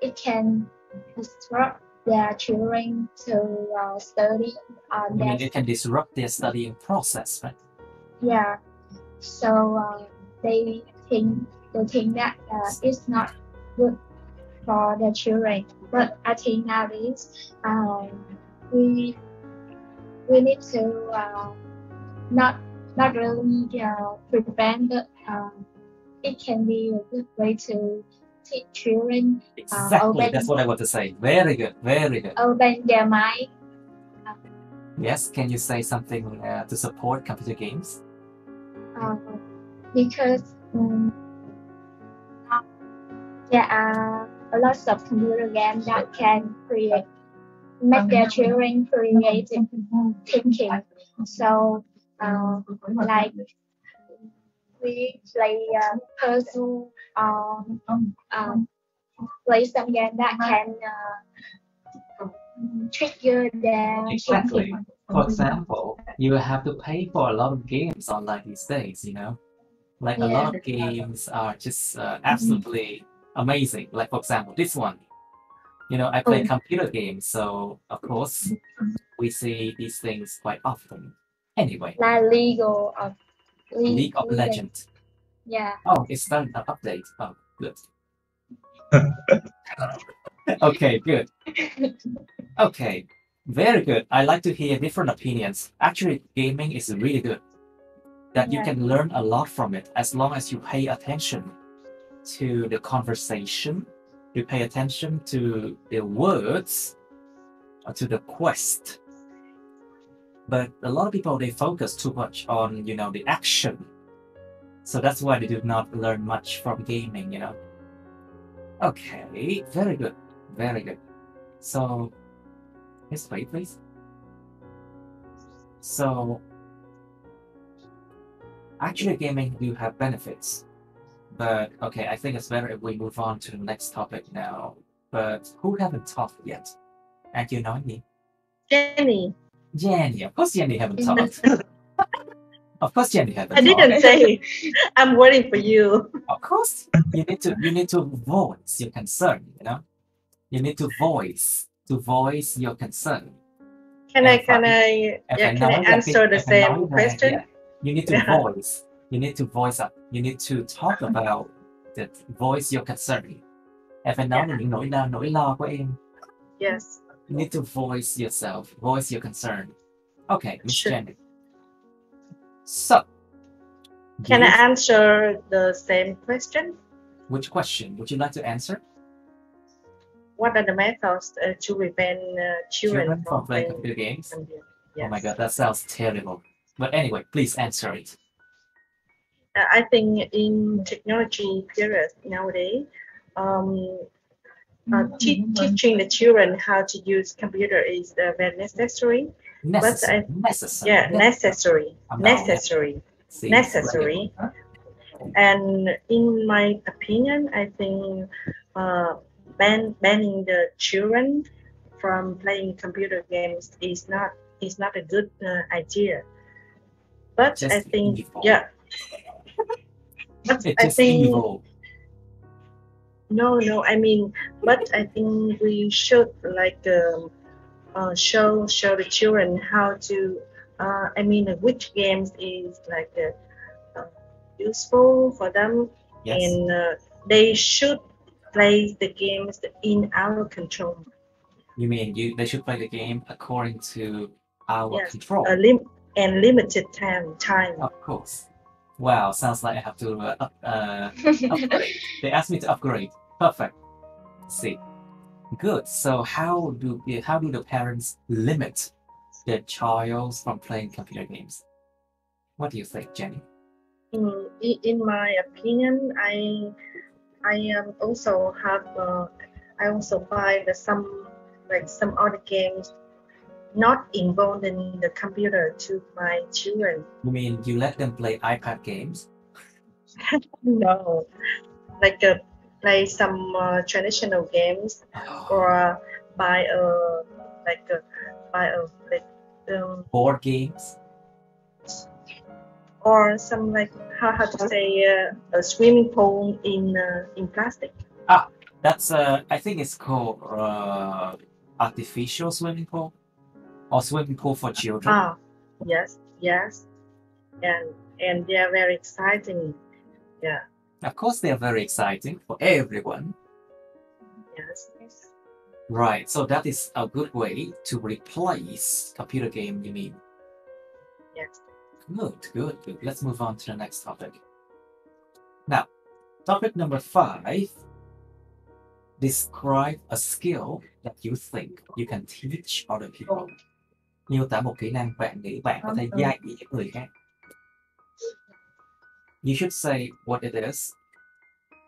[SPEAKER 5] it can disrupt their children to study.
[SPEAKER 1] You mean it can disrupt their studying process, right?
[SPEAKER 5] Yeah. So they think that it's not good for their children. But I think nowadays we need to not really prevent, but it can be a good way to teach children.
[SPEAKER 1] Exactly, that's what I want to say. Very good, very good.
[SPEAKER 5] Open their mind.
[SPEAKER 1] Yes, can you say something to support computer games?
[SPEAKER 5] Because there are a lot of computer games that can make their children creative thinking. So, like we play puzzle, play some game that can trigger their
[SPEAKER 1] Exactly.
[SPEAKER 5] thinking.
[SPEAKER 1] For example, you have to pay for a lot of games online these days, you know? Like a lot of games are just absolutely amazing. Like for example, this one. You know, I play computer games, so of course we see these things quite often. Anyway,
[SPEAKER 5] Like League
[SPEAKER 1] of Legends.
[SPEAKER 5] Yeah.
[SPEAKER 1] Oh, it's starting to update. Oh, good. Okay, good. Okay, very good. I like to hear different opinions. Actually, gaming is really good. That you can learn a lot from it as long as you pay attention to the conversation, you pay attention to the words, to the quest. But a lot of people, they focus too much on, you know, the action. So that's why they do not learn much from gaming, you know. Okay, very good, very good. So, let's wait, please. So, actually gaming do have benefits. But, okay, I think it's better if we move on to the next topic now. But who haven't talked yet? And you know me?
[SPEAKER 6] Jenny.
[SPEAKER 1] Jenny, of course Jenny haven't talked. Of course Jenny haven't
[SPEAKER 6] I
[SPEAKER 1] talked.
[SPEAKER 6] didn't say. I'm waiting for you.
[SPEAKER 1] Of course, you need to voice your concern, you know? You need to voice your concern.
[SPEAKER 6] Can I answer the same question?
[SPEAKER 1] Yeah, you need to voice up. You need to talk about voice your concern. Em phải nói là những nỗi lo của em.
[SPEAKER 6] Yes.
[SPEAKER 1] You need to voice yourself, voice your concern. Okay, Miss Jenny. So,
[SPEAKER 6] can I answer the same question?
[SPEAKER 1] Which question would you like to answer?
[SPEAKER 6] What are the methods to prevent children
[SPEAKER 1] from playing computer games?
[SPEAKER 6] Yes.
[SPEAKER 1] Oh my god, that sounds terrible. But anyway, please answer it.
[SPEAKER 6] I think in technology period nowadays, teaching the children how to use computer is very necessary.
[SPEAKER 1] Necessary.
[SPEAKER 6] Necessary.
[SPEAKER 1] See,
[SPEAKER 6] Necessary. And in my opinion, I think banning the children from playing computer games is not a good idea. But
[SPEAKER 1] Just
[SPEAKER 6] I think
[SPEAKER 1] evil.
[SPEAKER 6] But
[SPEAKER 1] It's
[SPEAKER 6] I
[SPEAKER 1] just
[SPEAKER 6] think
[SPEAKER 1] evil.
[SPEAKER 6] no, I mean, but I think we should like show the children how to. I mean, which games is like useful for them,
[SPEAKER 1] Yes.
[SPEAKER 6] and they should play the games in our control.
[SPEAKER 1] You mean they should play the game according to our
[SPEAKER 6] Yes,
[SPEAKER 1] control?
[SPEAKER 6] and limited time.
[SPEAKER 1] Of course. Wow, sounds like I have to upgrade. They asked me to upgrade. Perfect. See, good. So how do the parents limit their child from playing computer games? What do you think, Jenny?
[SPEAKER 6] In my opinion, I also have I also buy some other games not involved in the computer to my children.
[SPEAKER 1] You mean you let them play iPad games?
[SPEAKER 6] No, like play some traditional games, or buy
[SPEAKER 1] board games,
[SPEAKER 6] or some like how to say a swimming pool in plastic.
[SPEAKER 1] That's I think it's called artificial swimming pool or swimming pool for children.
[SPEAKER 6] Yes, and they are very exciting. Yeah.
[SPEAKER 1] Of course, they are very exciting for everyone.
[SPEAKER 6] Yes.
[SPEAKER 1] Right. So that is a good way to replace computer game. You mean?
[SPEAKER 6] Yes.
[SPEAKER 1] Good. Let's move on to the next topic. Now, topic number 5. Describe a skill that you think you can teach other people. Miêu tả một kỹ năng bạn nghĩ bạn có thể dạy những người khác. You should say what it is,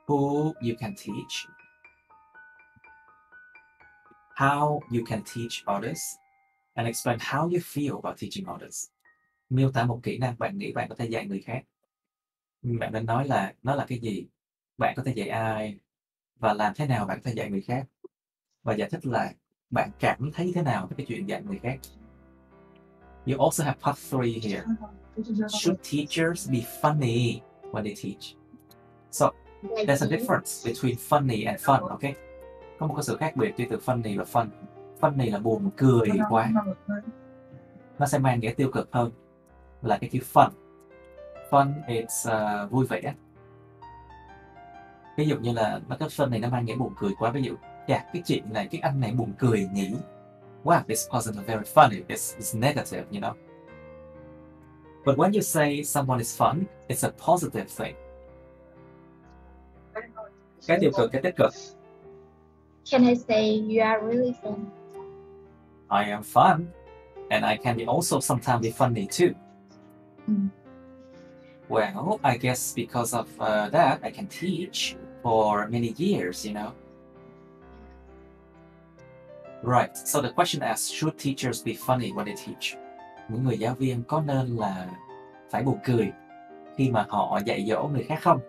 [SPEAKER 1] who you can teach, how you can teach others, and explain how you feel about teaching others. Miêu tả một kỹ năng bạn nghĩ bạn có thể dạy người khác. Bạn nên nói là nó là cái gì, bạn có thể dạy ai, và làm thế nào bạn có thể dạy người khác. Và giải thích là bạn cảm thấy thế nào với cái chuyện dạy người khác. You also have part 3 here. Should teachers be funny when they teach? So, there's a difference between funny and fun, okay? Có một cái sự khác biệt từ funny và fun. Funny là buồn cười quá. Nó sẽ mang nghĩa tiêu cực hơn là cái chữ fun. Fun is vui vẻ. Ví dụ như là nó cái fun này nó mang nghĩa buồn cười quá. Ví dụ, cái chuyện này, cái anh này buồn cười nhỉ? Wow, this person is very funny. It's negative, you know. But when you say someone is fun, it's a positive thing. Cái tiêu cực, cái tích cực.
[SPEAKER 5] Can I say you are really fun?
[SPEAKER 1] I am fun, and I can also sometimes be funny too. Well, I guess because of that, I can teach for many years, you know. Right, so the question asks, should teachers be funny when they teach? Những người giáo viên có nên là phải buồn cười khi mà họ dạy dỗ người khác không?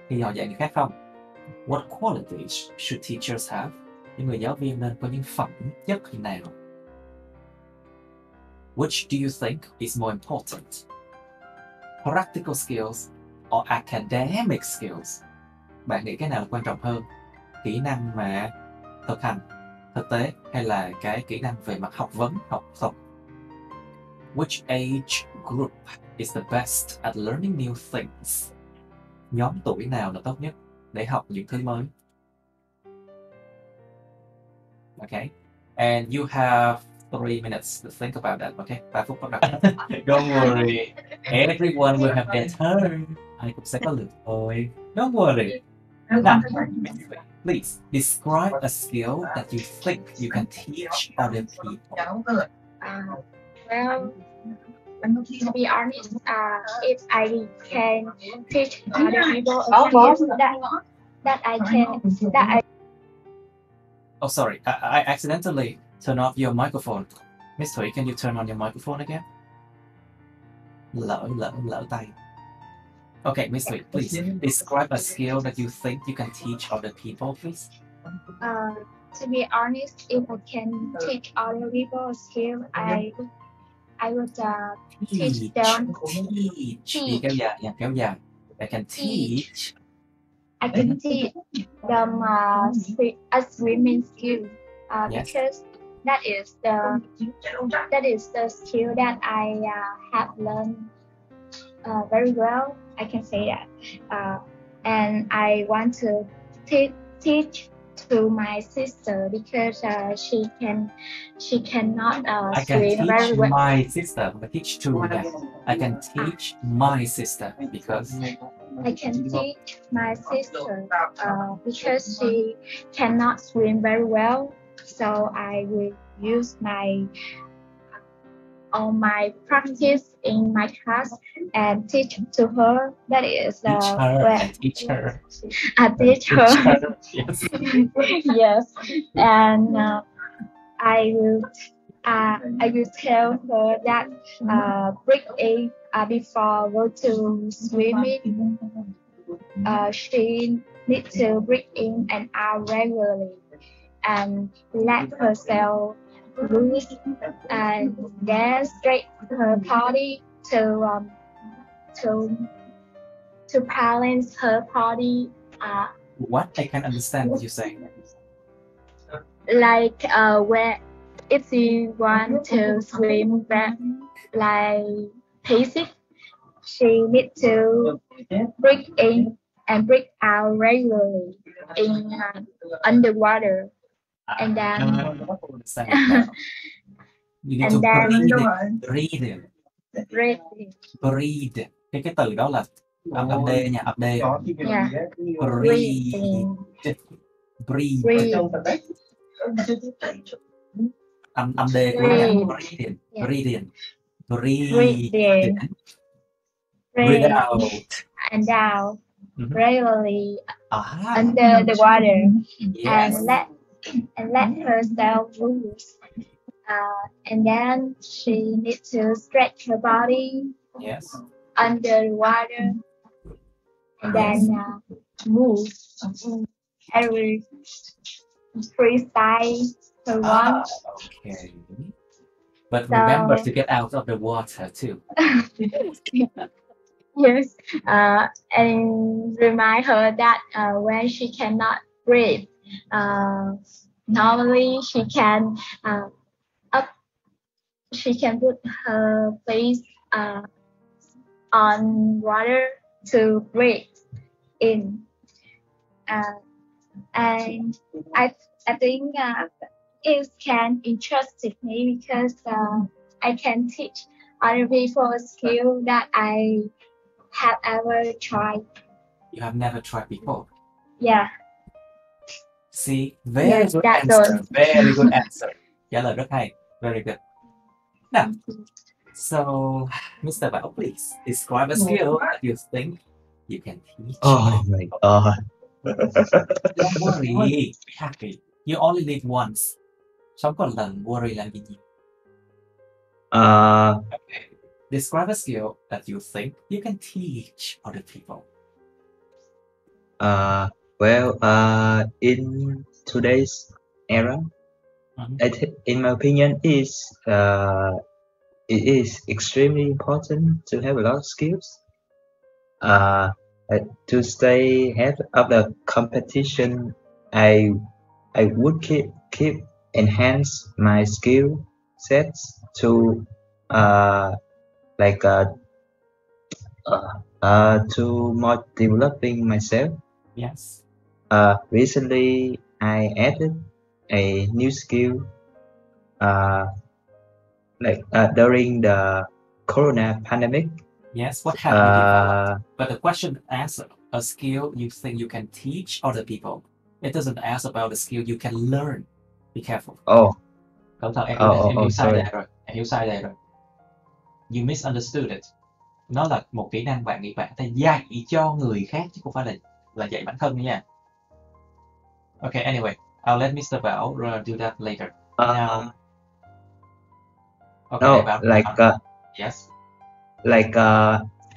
[SPEAKER 1] Khi họ dạy người khác không? What qualities should teachers have? Những người giáo viên nên có những phẩm chất nào? Which do you think is more important? Practical skills or academic skills? Bạn nghĩ cái nào quan trọng hơn? Kỹ năng mà thực hành, thực tế, hay là cái kỹ năng về mặt học vấn, học thuật? Which age group is the best at learning new things? Nhóm tuổi nào là tốt nhất để học những thứ mới? Okay, and you have 3 minutes to think about that. Okay, 3 phút bắt đầu. Don't worry, everyone will have their turn. Ai cũng sẽ có lượt thôi. Don't worry. Now, please describe a skill that you think you can teach other people.
[SPEAKER 5] Well, To be honest, if I can teach other people a skill that I
[SPEAKER 1] Oh, sorry, I accidentally turned off your microphone. Miss Thủy, can you turn on your microphone again? Lỡ tay. Okay, Miss Thủy, please describe a skill that you think you can teach other people, please.
[SPEAKER 5] To be honest, if I can teach other people a skill, I would teach them.
[SPEAKER 1] Teach. Đi kéo dài nha, kéo dài. I can teach.
[SPEAKER 5] I can teach them a swimming skill
[SPEAKER 1] Yes.
[SPEAKER 5] because that is the skill that I have learned very well. I can say that, and I want to teach to my sister because she cannot
[SPEAKER 1] I can
[SPEAKER 5] swim very
[SPEAKER 1] teach
[SPEAKER 5] well.
[SPEAKER 1] my sister. I teach to that. I can teach my sister because
[SPEAKER 5] I can teach my sister because she cannot swim very well. So I will use all my practice in my class and teach to her. That is
[SPEAKER 1] teach her and teach her.
[SPEAKER 5] I teach her.
[SPEAKER 1] Yes.
[SPEAKER 5] Yes, and I will tell her that break in before go to swimming. She needs to breathe in and out regularly and let herself loose and then stretch her body to balance her body.
[SPEAKER 1] What? I can understand what you're saying.
[SPEAKER 5] Like where if you want to swim like basic, she needs to breathe in and breathe out regularly in underwater, and then
[SPEAKER 1] You need
[SPEAKER 5] and
[SPEAKER 1] to
[SPEAKER 5] then
[SPEAKER 1] breathe.
[SPEAKER 5] breathe.
[SPEAKER 1] Cái từ đó là âm D nha, âm D.
[SPEAKER 5] Yeah.
[SPEAKER 1] Breathe. Breathe. Âm D của nó là breathe. Breathe out.
[SPEAKER 5] And out regularly under the water.
[SPEAKER 1] Yes.
[SPEAKER 5] And let herself loose. And then she needs to stretch her body.
[SPEAKER 1] Yes.
[SPEAKER 5] Under the water. And then move every freestyle per one.
[SPEAKER 1] Okay. But remember to get out of the water too.
[SPEAKER 5] Yes, and remind her that when she cannot breathe, normally she can put her face on water to breathe in, and I think it can interest me because I can teach other people a skill that I have ever tried.
[SPEAKER 1] You have never tried before.
[SPEAKER 5] Yeah.
[SPEAKER 1] See, very good answer. Very good answer. Trả lời rất hay. Very good. Now, so Mr. Bảo, please describe a skill that you think you can teach.
[SPEAKER 4] Oh my God.
[SPEAKER 1] Don't worry, be happy. You only live once. Sống có lần, worry làm gì nhiều. Okay. Describe a skill that you think you can teach other people.
[SPEAKER 4] Well, in today's era, in my opinion, it is extremely important to have a lot of skills. To stay ahead of the competition, I would keep enhance my skill sets to to more developing myself.
[SPEAKER 1] Yes.
[SPEAKER 4] Recently I added a new skill during the corona pandemic.
[SPEAKER 1] Yes, what have you developed? But the question asks a skill you think you can teach other people. It doesn't ask about the skill you can learn. Be careful.
[SPEAKER 4] Oh.
[SPEAKER 1] Cẩn thận, em
[SPEAKER 4] Sorry.
[SPEAKER 1] hiểu sai đề rồi. You misunderstood it. Nó là một kỹ năng bạn nghĩ bạn phải dạy cho người khác chứ không phải là dạy bản thân nha. Okay, anyway, I'll let Mr. Bảo do that later. Now, okay,
[SPEAKER 4] no,
[SPEAKER 1] Bảo,
[SPEAKER 4] like
[SPEAKER 1] yes.
[SPEAKER 4] Like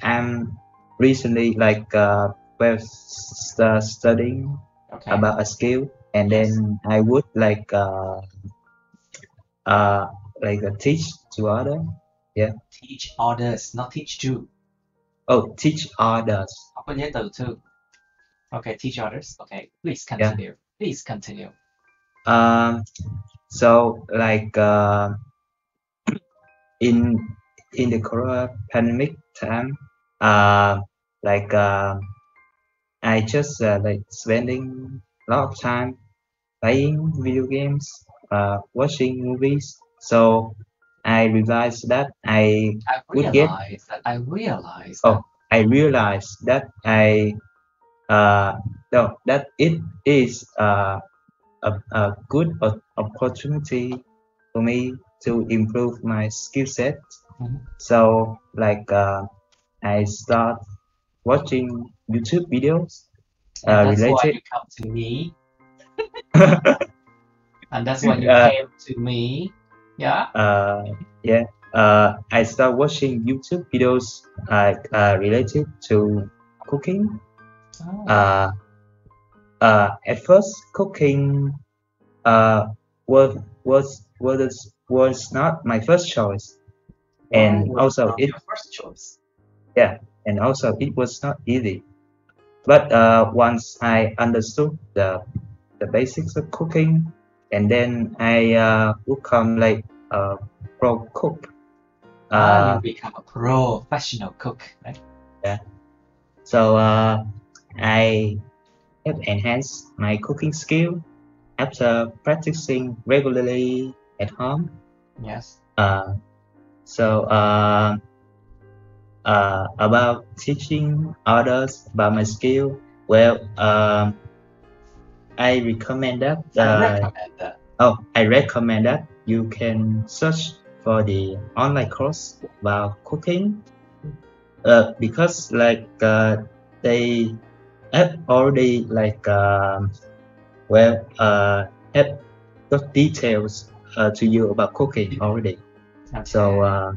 [SPEAKER 4] I'm recently like studying about a skill, and then I would like teach to other. Yeah.
[SPEAKER 1] Teach others, not teach to.
[SPEAKER 4] Oh, teach others.
[SPEAKER 1] Không có nhớ từ to. Okay, teach others. Okay, please continue. Yeah. Please continue.
[SPEAKER 4] So like in the corona pandemic time, I just like spending a lot of time playing video games, watching movies. So I realized that I realized that that it is a good opportunity for me to improve my skill set. So like I start watching YouTube videos
[SPEAKER 1] that's
[SPEAKER 4] related.
[SPEAKER 1] Why you come to me. And that's why you came to me. Yeah.
[SPEAKER 4] I start watching YouTube videos related to cooking. At first, cooking was not my first choice, and also
[SPEAKER 1] your first choice.
[SPEAKER 4] Yeah, and also it was not easy. But once I understood the basics of cooking, and then I become like a pro cook.
[SPEAKER 1] You become a professional cook, right?
[SPEAKER 4] Yeah. So I have enhanced my cooking skill after practicing regularly at home.
[SPEAKER 1] Yes.
[SPEAKER 4] So about teaching others about my skill, well, I recommend that. I recommend that you can search for the online course about cooking, because like they have already like have got details to you about cooking already.
[SPEAKER 1] Okay.
[SPEAKER 4] So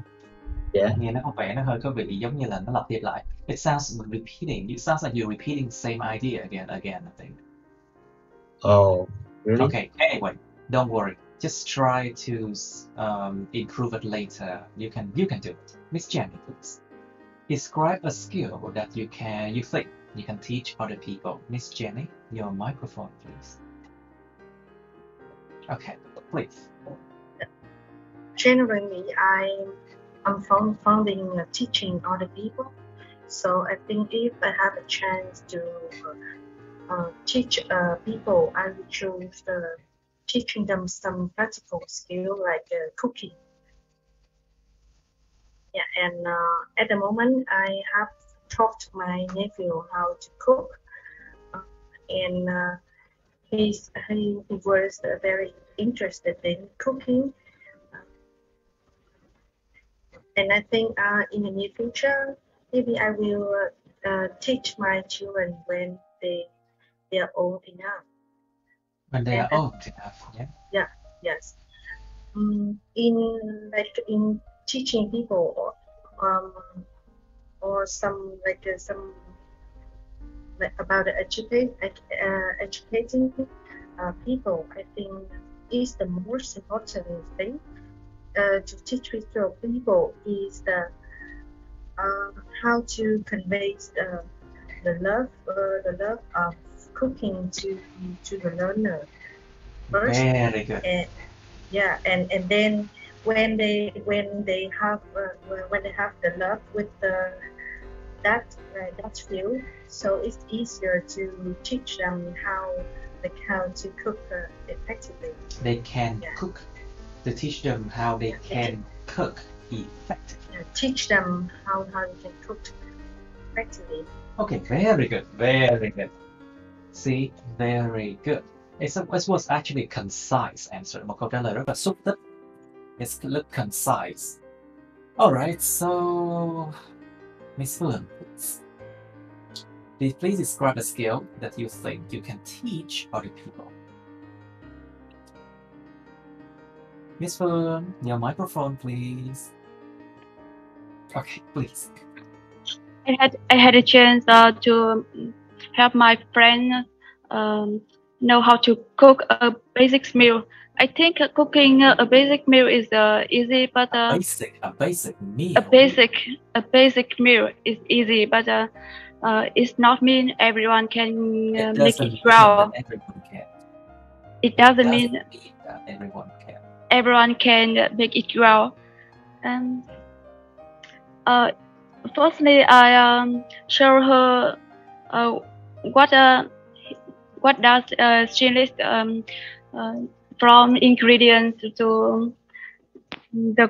[SPEAKER 4] yeah.
[SPEAKER 1] Nghe nó có vẻ nó hơi có vị giống như là nó lặp đi lại. It sounds repeating. It sounds like you're repeating the same idea again, I think.
[SPEAKER 4] Oh, really?
[SPEAKER 1] Okay. Anyway, don't worry. Just try to improve it later. You can do it. Miss Jenny, please. Describe a skill that you think you can teach other people. Miss Jenny, your microphone, please. Okay, please.
[SPEAKER 6] Generally, I'm finding teaching other people. So I think if I have a chance to teach people, I would choose teaching them some practical skill like cooking. Yeah, and at the moment I have taught my nephew how to cook, and he was very interested in cooking. And I think in the near future, maybe I will teach my children when they are old enough.
[SPEAKER 1] When they are old enough, yeah.
[SPEAKER 6] Yeah. Yes. In teaching people or some about educating people, I think is the most important thing. To teach people is how to convey the love of cooking to the learner first.
[SPEAKER 1] Very good.
[SPEAKER 6] And then when they have the love with that field, so it's easier to teach them how to cook effectively.
[SPEAKER 1] They can cook. To teach them how they can cook effectively.
[SPEAKER 6] Teach them how they can cook effectively.
[SPEAKER 1] Okay, very good, very good. See, very good. It was actually a concise answer. Một câu trả lời rất là xúc tích. It's look concise. Alright, so Miss Fulham, please describe a skill that you think you can teach other people. Miss Fulham, your microphone, please. Okay, please.
[SPEAKER 3] I had a chance to help my friend know how to cook a basic meal. I think cooking a basic meal is easy, but
[SPEAKER 1] A basic meal.
[SPEAKER 3] a basic meal is easy, but it's not mean everyone can make it well.
[SPEAKER 1] Everyone can.
[SPEAKER 3] It doesn't mean
[SPEAKER 1] that everyone can.
[SPEAKER 3] Everyone can make it well. And firstly, I show her what does she list from ingredients to the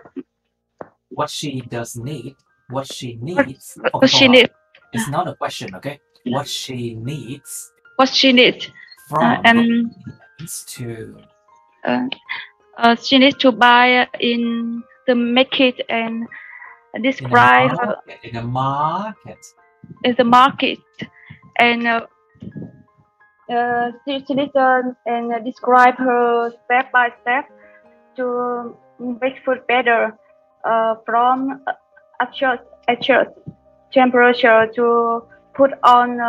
[SPEAKER 1] what she does need, what she needs.
[SPEAKER 3] What she needs.
[SPEAKER 1] It's not a question, okay? What she needs.
[SPEAKER 3] What she needs.
[SPEAKER 1] From to.
[SPEAKER 3] She needs to buy in the market and describe
[SPEAKER 1] in the market.
[SPEAKER 3] In the market, and she listen and describe her step by step to make food better, from adjust temperature to put on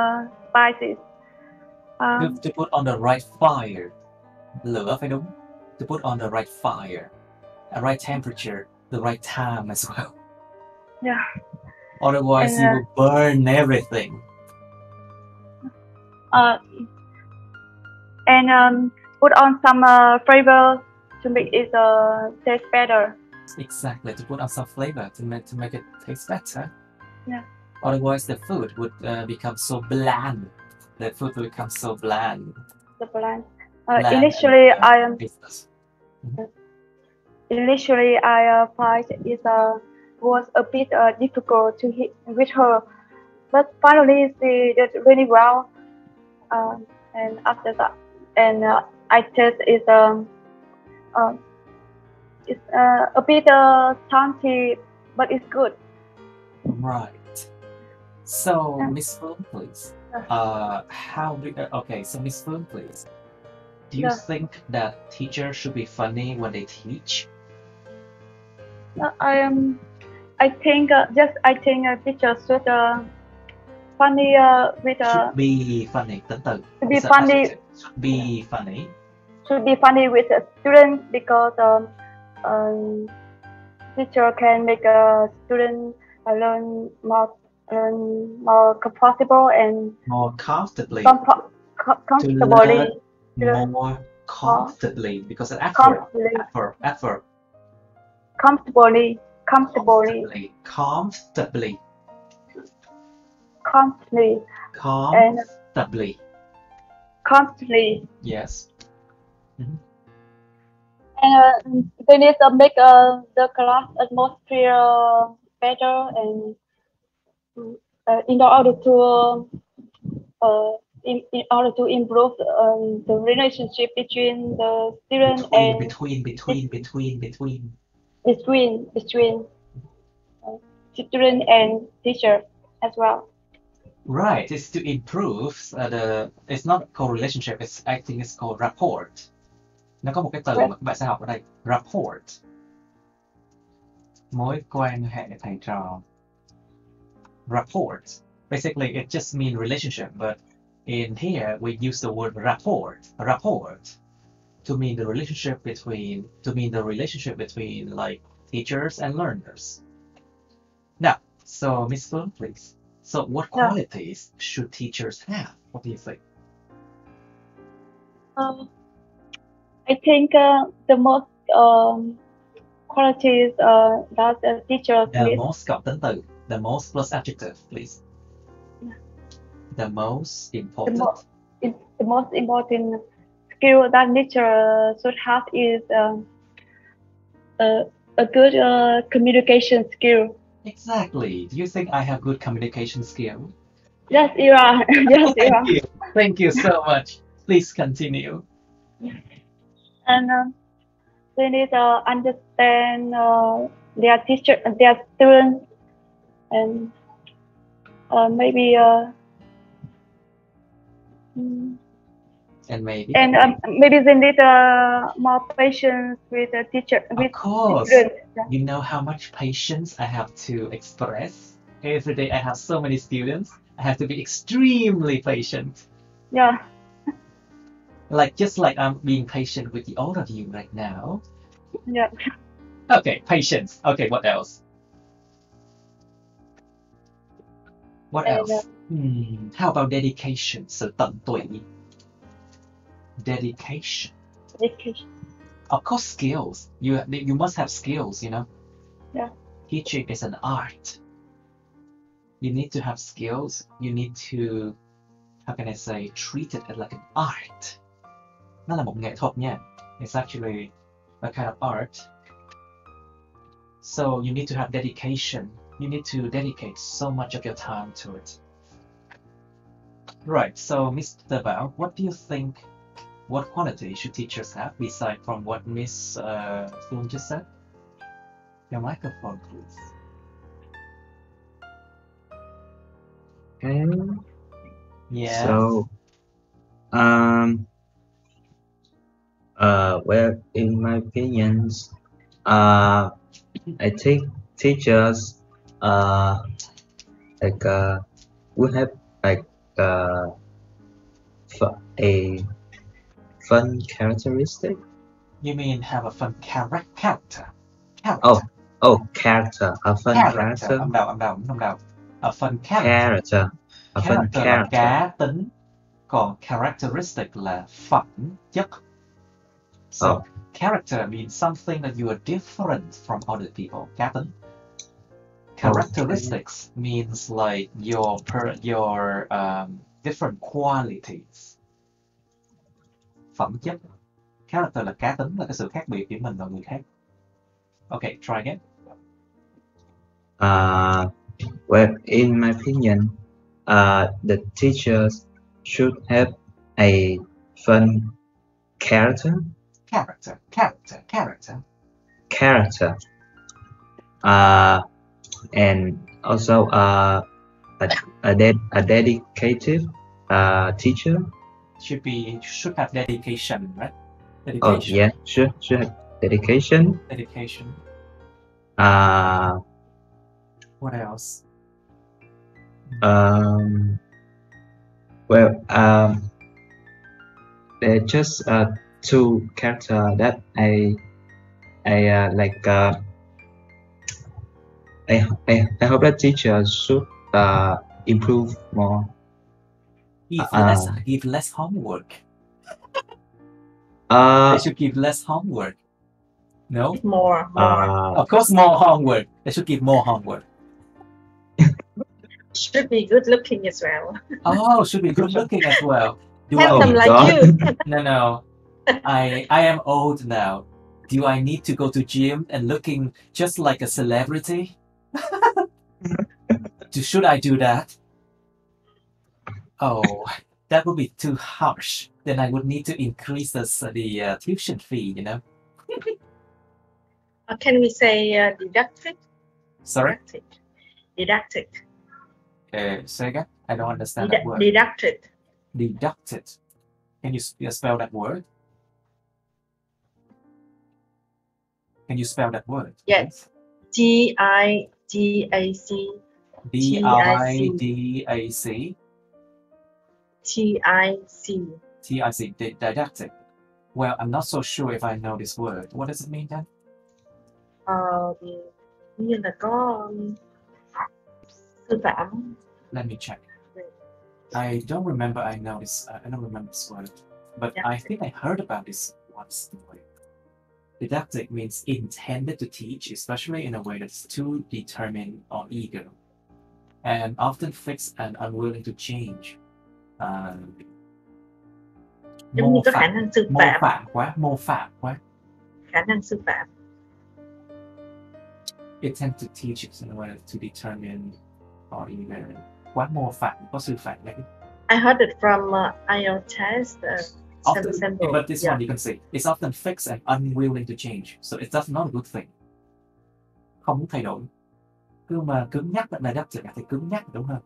[SPEAKER 3] spices.
[SPEAKER 1] To put on the right fire. Lửa phải đúng. To put on the right fire, the right temperature, the right time as well.
[SPEAKER 3] Yeah.
[SPEAKER 1] Otherwise, you will burn everything.
[SPEAKER 3] And put on some flavor to make it taste better.
[SPEAKER 1] Exactly, to put on some flavor to make it taste better.
[SPEAKER 3] Yeah.
[SPEAKER 1] Otherwise, the food would become so bland. The food will become so bland.
[SPEAKER 3] The bland. Initially, I find it was a bit difficult to hit with her, but finally she did really well. And after that, I taste it's a bit salty, but it's good.
[SPEAKER 1] Right. So, Miss Fulham, please. So Miss Fulham, please. Do you think that teachers should be funny when they teach?
[SPEAKER 3] I think teachers should funny with
[SPEAKER 1] should be funny.
[SPEAKER 3] Should be funny.
[SPEAKER 1] Should be funny.
[SPEAKER 3] Should be funny with students because teacher can make a student learn more comfortable and
[SPEAKER 1] more comfortably.
[SPEAKER 3] Comfortably.
[SPEAKER 1] More comfortably because of effort.
[SPEAKER 3] Comfortably.
[SPEAKER 1] Yes. Mm-hmm.
[SPEAKER 3] And they need to make the class atmosphere better, and in order to improve the relationship between the student between student and teacher as well.
[SPEAKER 1] Right, it's to improve it's not called relationship, I think it's called rapport. Nó có một cái từ mà các bạn sẽ học ở đây, rapport. Mối quan hệ thầy trò. Rapport. Basically, it just means relationship, but in here we use the word rapport to mean the relationship between like teachers and learners. Now, so Miss Fulham, please. So what qualities should teachers have? What do you think?
[SPEAKER 3] I think the most qualities that a teacher
[SPEAKER 1] the most plus adjective, please. The most important.
[SPEAKER 3] The most important skill that teacher should have is a good communication skill.
[SPEAKER 1] Exactly. Do you think I have good communication skill?
[SPEAKER 3] Yes, you are. Yes, you are.
[SPEAKER 1] Thank you so much. Please continue.
[SPEAKER 3] And they need to understand their teacher, their students, and maybe
[SPEAKER 1] And maybe.
[SPEAKER 3] and maybe they need more patience with the teacher, with
[SPEAKER 1] course.
[SPEAKER 3] students. Yeah.
[SPEAKER 1] You know how much patience I have to express? Every day I have so many students. I have to be extremely patient.
[SPEAKER 3] Yeah.
[SPEAKER 1] Just like I'm being patient with all of you right now.
[SPEAKER 3] Yeah.
[SPEAKER 1] Okay, patience. Okay, what else? What
[SPEAKER 3] And,
[SPEAKER 1] else? How about dedication? Sự tận tụy. Dedication.
[SPEAKER 3] Education.
[SPEAKER 1] Of course, skills. You must have skills, you know?
[SPEAKER 3] Yeah.
[SPEAKER 1] Teaching is an art. You need to have skills. You need to, how can I say, treat it as like an art. Nó là một nghệ thuật nha. It's actually a kind of art. So you need to have dedication. You need to dedicate so much of your time to it. Right, so Mr. Bao, what do you think, what quality should teachers have beside from what Miss Phương just said? Your microphone, please.
[SPEAKER 4] Okay.
[SPEAKER 1] Yeah.
[SPEAKER 4] So, well, in my opinions, I think teachers, would have a fun characteristic.
[SPEAKER 1] You mean have a fun character?
[SPEAKER 4] Oh, character, a fun character.
[SPEAKER 1] Âm đầu. A fun character.
[SPEAKER 4] Character, a fun
[SPEAKER 1] Character là
[SPEAKER 4] character.
[SPEAKER 1] cá tính, còn characteristic là phẩm chất. So character means something that you are different from other people. Cá tính. Characteristics means like your different qualities. Phẩm chất. Character là cá tính, là cái sự khác biệt giữa mình và người khác. Okay, try again.
[SPEAKER 4] Well, in my opinion, the teachers should have a fun character. Character. And also a dedicated teacher.
[SPEAKER 1] Should have dedication, right? Dedication.
[SPEAKER 4] Oh yeah, should have dedication.
[SPEAKER 1] Dedication. What else?
[SPEAKER 4] Well, they're just two characters that I like. I hope that teachers should improve more.
[SPEAKER 1] Give less homework. They should give less homework. No?
[SPEAKER 6] More.
[SPEAKER 1] Of course, more homework. They should give more homework.
[SPEAKER 6] Should be good looking as well.
[SPEAKER 1] Oh, should be good looking as well.
[SPEAKER 6] Handsome like you.
[SPEAKER 1] No. I am old now. Do I need to go to gym and looking just like a celebrity? Should I do that? Oh, that would be too harsh. Then I would need to increase the tuition fee, you know?
[SPEAKER 6] Can we say didactic?
[SPEAKER 1] Sorry?
[SPEAKER 6] Didactic.
[SPEAKER 1] Say again? I don't understand that word.
[SPEAKER 6] Deducted.
[SPEAKER 1] Deducted. Can you spell that word? Can you spell that word?
[SPEAKER 6] Yes. Didac.
[SPEAKER 1] Didac. TIC. Didactic. Well, I'm not so sure if I know this word. What does it mean then?
[SPEAKER 6] Như là có sư phạm.
[SPEAKER 1] Let me check. I don't remember I know this. I don't remember this word, but I think I heard about this once. Didactic means intended to teach, especially in a way that's too determined or eager, and often fixed and unwilling to change.
[SPEAKER 6] Giống như có khả năng sư phạm.
[SPEAKER 1] Mô phạm quá.
[SPEAKER 6] Khả năng sư phạm.
[SPEAKER 1] It tends to teach in a way to determine or even quá mô phạm, có sư phạm đấy.
[SPEAKER 6] I heard it from IELTS test.
[SPEAKER 1] Often, but this one you can see it's often fixed and unwilling to change, so it's that's not a good thing. không muốn thay đổi. Cứ mà cứng nhắc là đáp thì cứng nhắc, đúng không?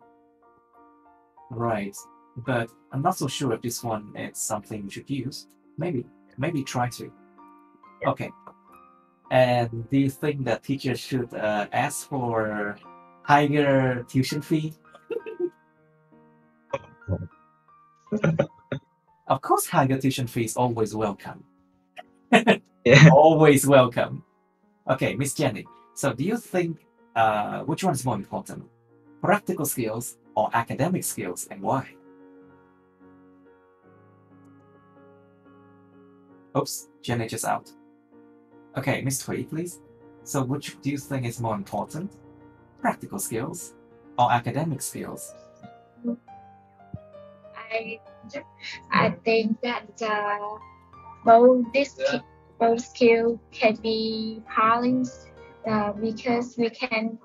[SPEAKER 1] Right, but I'm not so sure if this one is something you should use. Maybe try to. Okay. And do you think that teachers should ask for higher tuition fee? Of course, higher tuition fee is always welcome.
[SPEAKER 4] Yeah.
[SPEAKER 1] Always welcome. Okay, Miss Jenny. So do you think which one is more important? Practical skills or academic skills, and why? Oops, Jenny just out. Okay, Miss Tui, please. So which do you think is more important? Practical skills or academic skills?
[SPEAKER 5] I think that both skills can be balanced because we cannot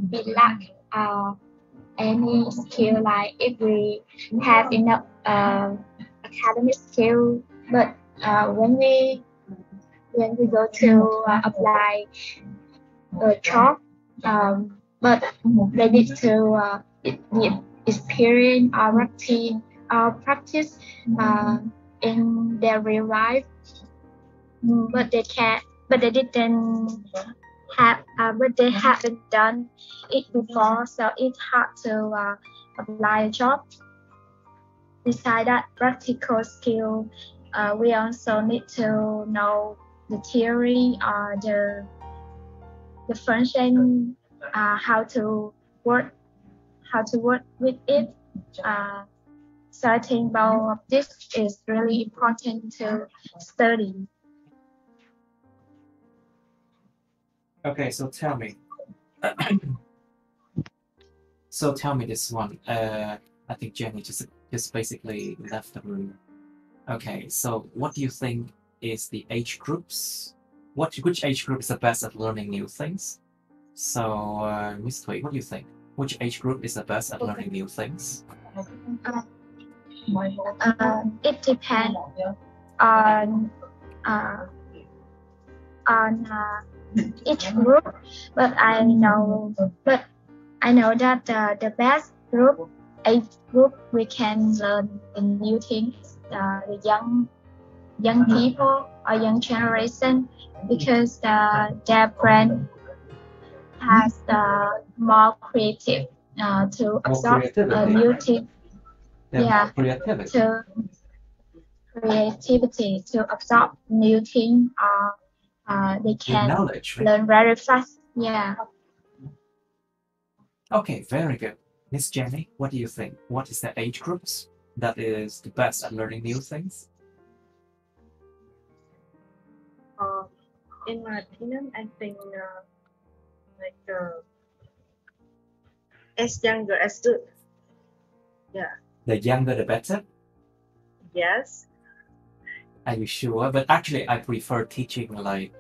[SPEAKER 5] be lack any skill, like if we have enough academic skill, but when we go to apply a job, but they need to need experience or routine or practice in their real life, but they haven't done it before, so it's hard to apply a job. Besides that practical skill, we also need to know the theory or the function, how to work with it. So I think both of this is really important to study.
[SPEAKER 1] Okay, so tell me. This one. I think Jenny just basically left the room. Okay, so what do you think is the age groups? Which age group is the best at learning new things? So, Miss Tui, what do you think? Which age group is the best at learning new things?
[SPEAKER 5] It depends on each group, but I know that the best age group we can learn new things, the young people or young generation, because their brain has more creative to absorb new things. Yeah, creativity to absorb new things, or they can
[SPEAKER 1] knowledge, right?
[SPEAKER 5] learn very fast. Yeah.
[SPEAKER 1] Okay, very good. Miss Jenny, what do you think? What is the age groups that is the best at learning new things?
[SPEAKER 6] In my opinion, I think as younger as good. Yeah.
[SPEAKER 1] The younger the better?
[SPEAKER 6] Yes.
[SPEAKER 1] Are you sure? But actually, I prefer teaching like,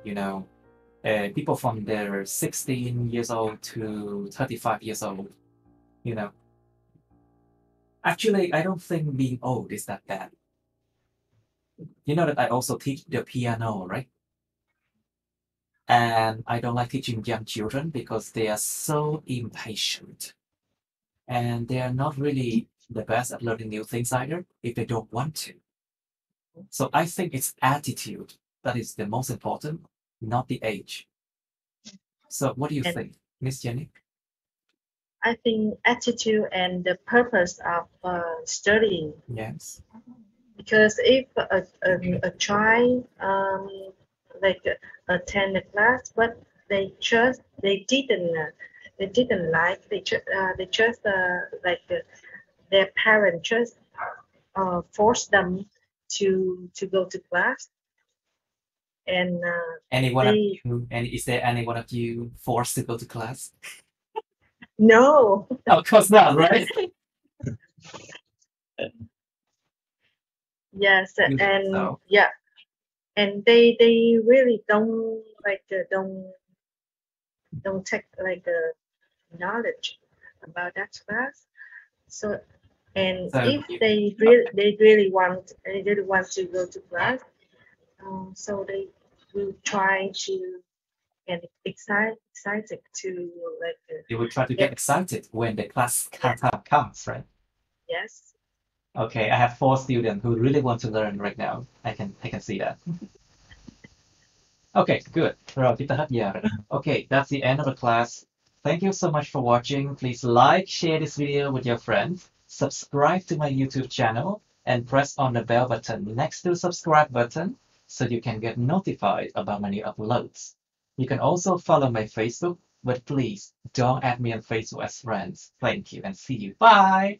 [SPEAKER 1] people from their 16 years old to 35 years old, Actually, I don't think being old is that bad. You know that I also teach the piano, right? And I don't like teaching young children because they are so impatient. And they are not really the best at learning new things either if they don't want to. So I think it's attitude that is the most important, not the age. So what do you think, Miss Jenny?
[SPEAKER 6] I think attitude and the purpose of studying.
[SPEAKER 1] Yes.
[SPEAKER 6] Because if a child attend the class, but they didn't like, their parents just force them to go to class, and
[SPEAKER 1] is there any one of you forced to go to class?
[SPEAKER 6] No.
[SPEAKER 1] Of course not, right?
[SPEAKER 6] Yes, and yeah, and they really don't take knowledge about that class. So if they really want to go to class, so they will try to and excited to like
[SPEAKER 1] You would try to get excited when the class time comes, right?
[SPEAKER 6] yes.
[SPEAKER 1] Okay, I have 4 students who really want to learn right now. I can see that. Okay, good. Rồi, chúng ta hết giờ rồi. Okay, that's the end of the class. Thank you so much for watching. Please like, share this video with your friends, subscribe to my YouTube channel, and press on the bell button next to the subscribe button so you can get notified about my new uploads. You can also follow my Facebook, but please don't add me on Facebook as friends. Thank you and see you. Bye!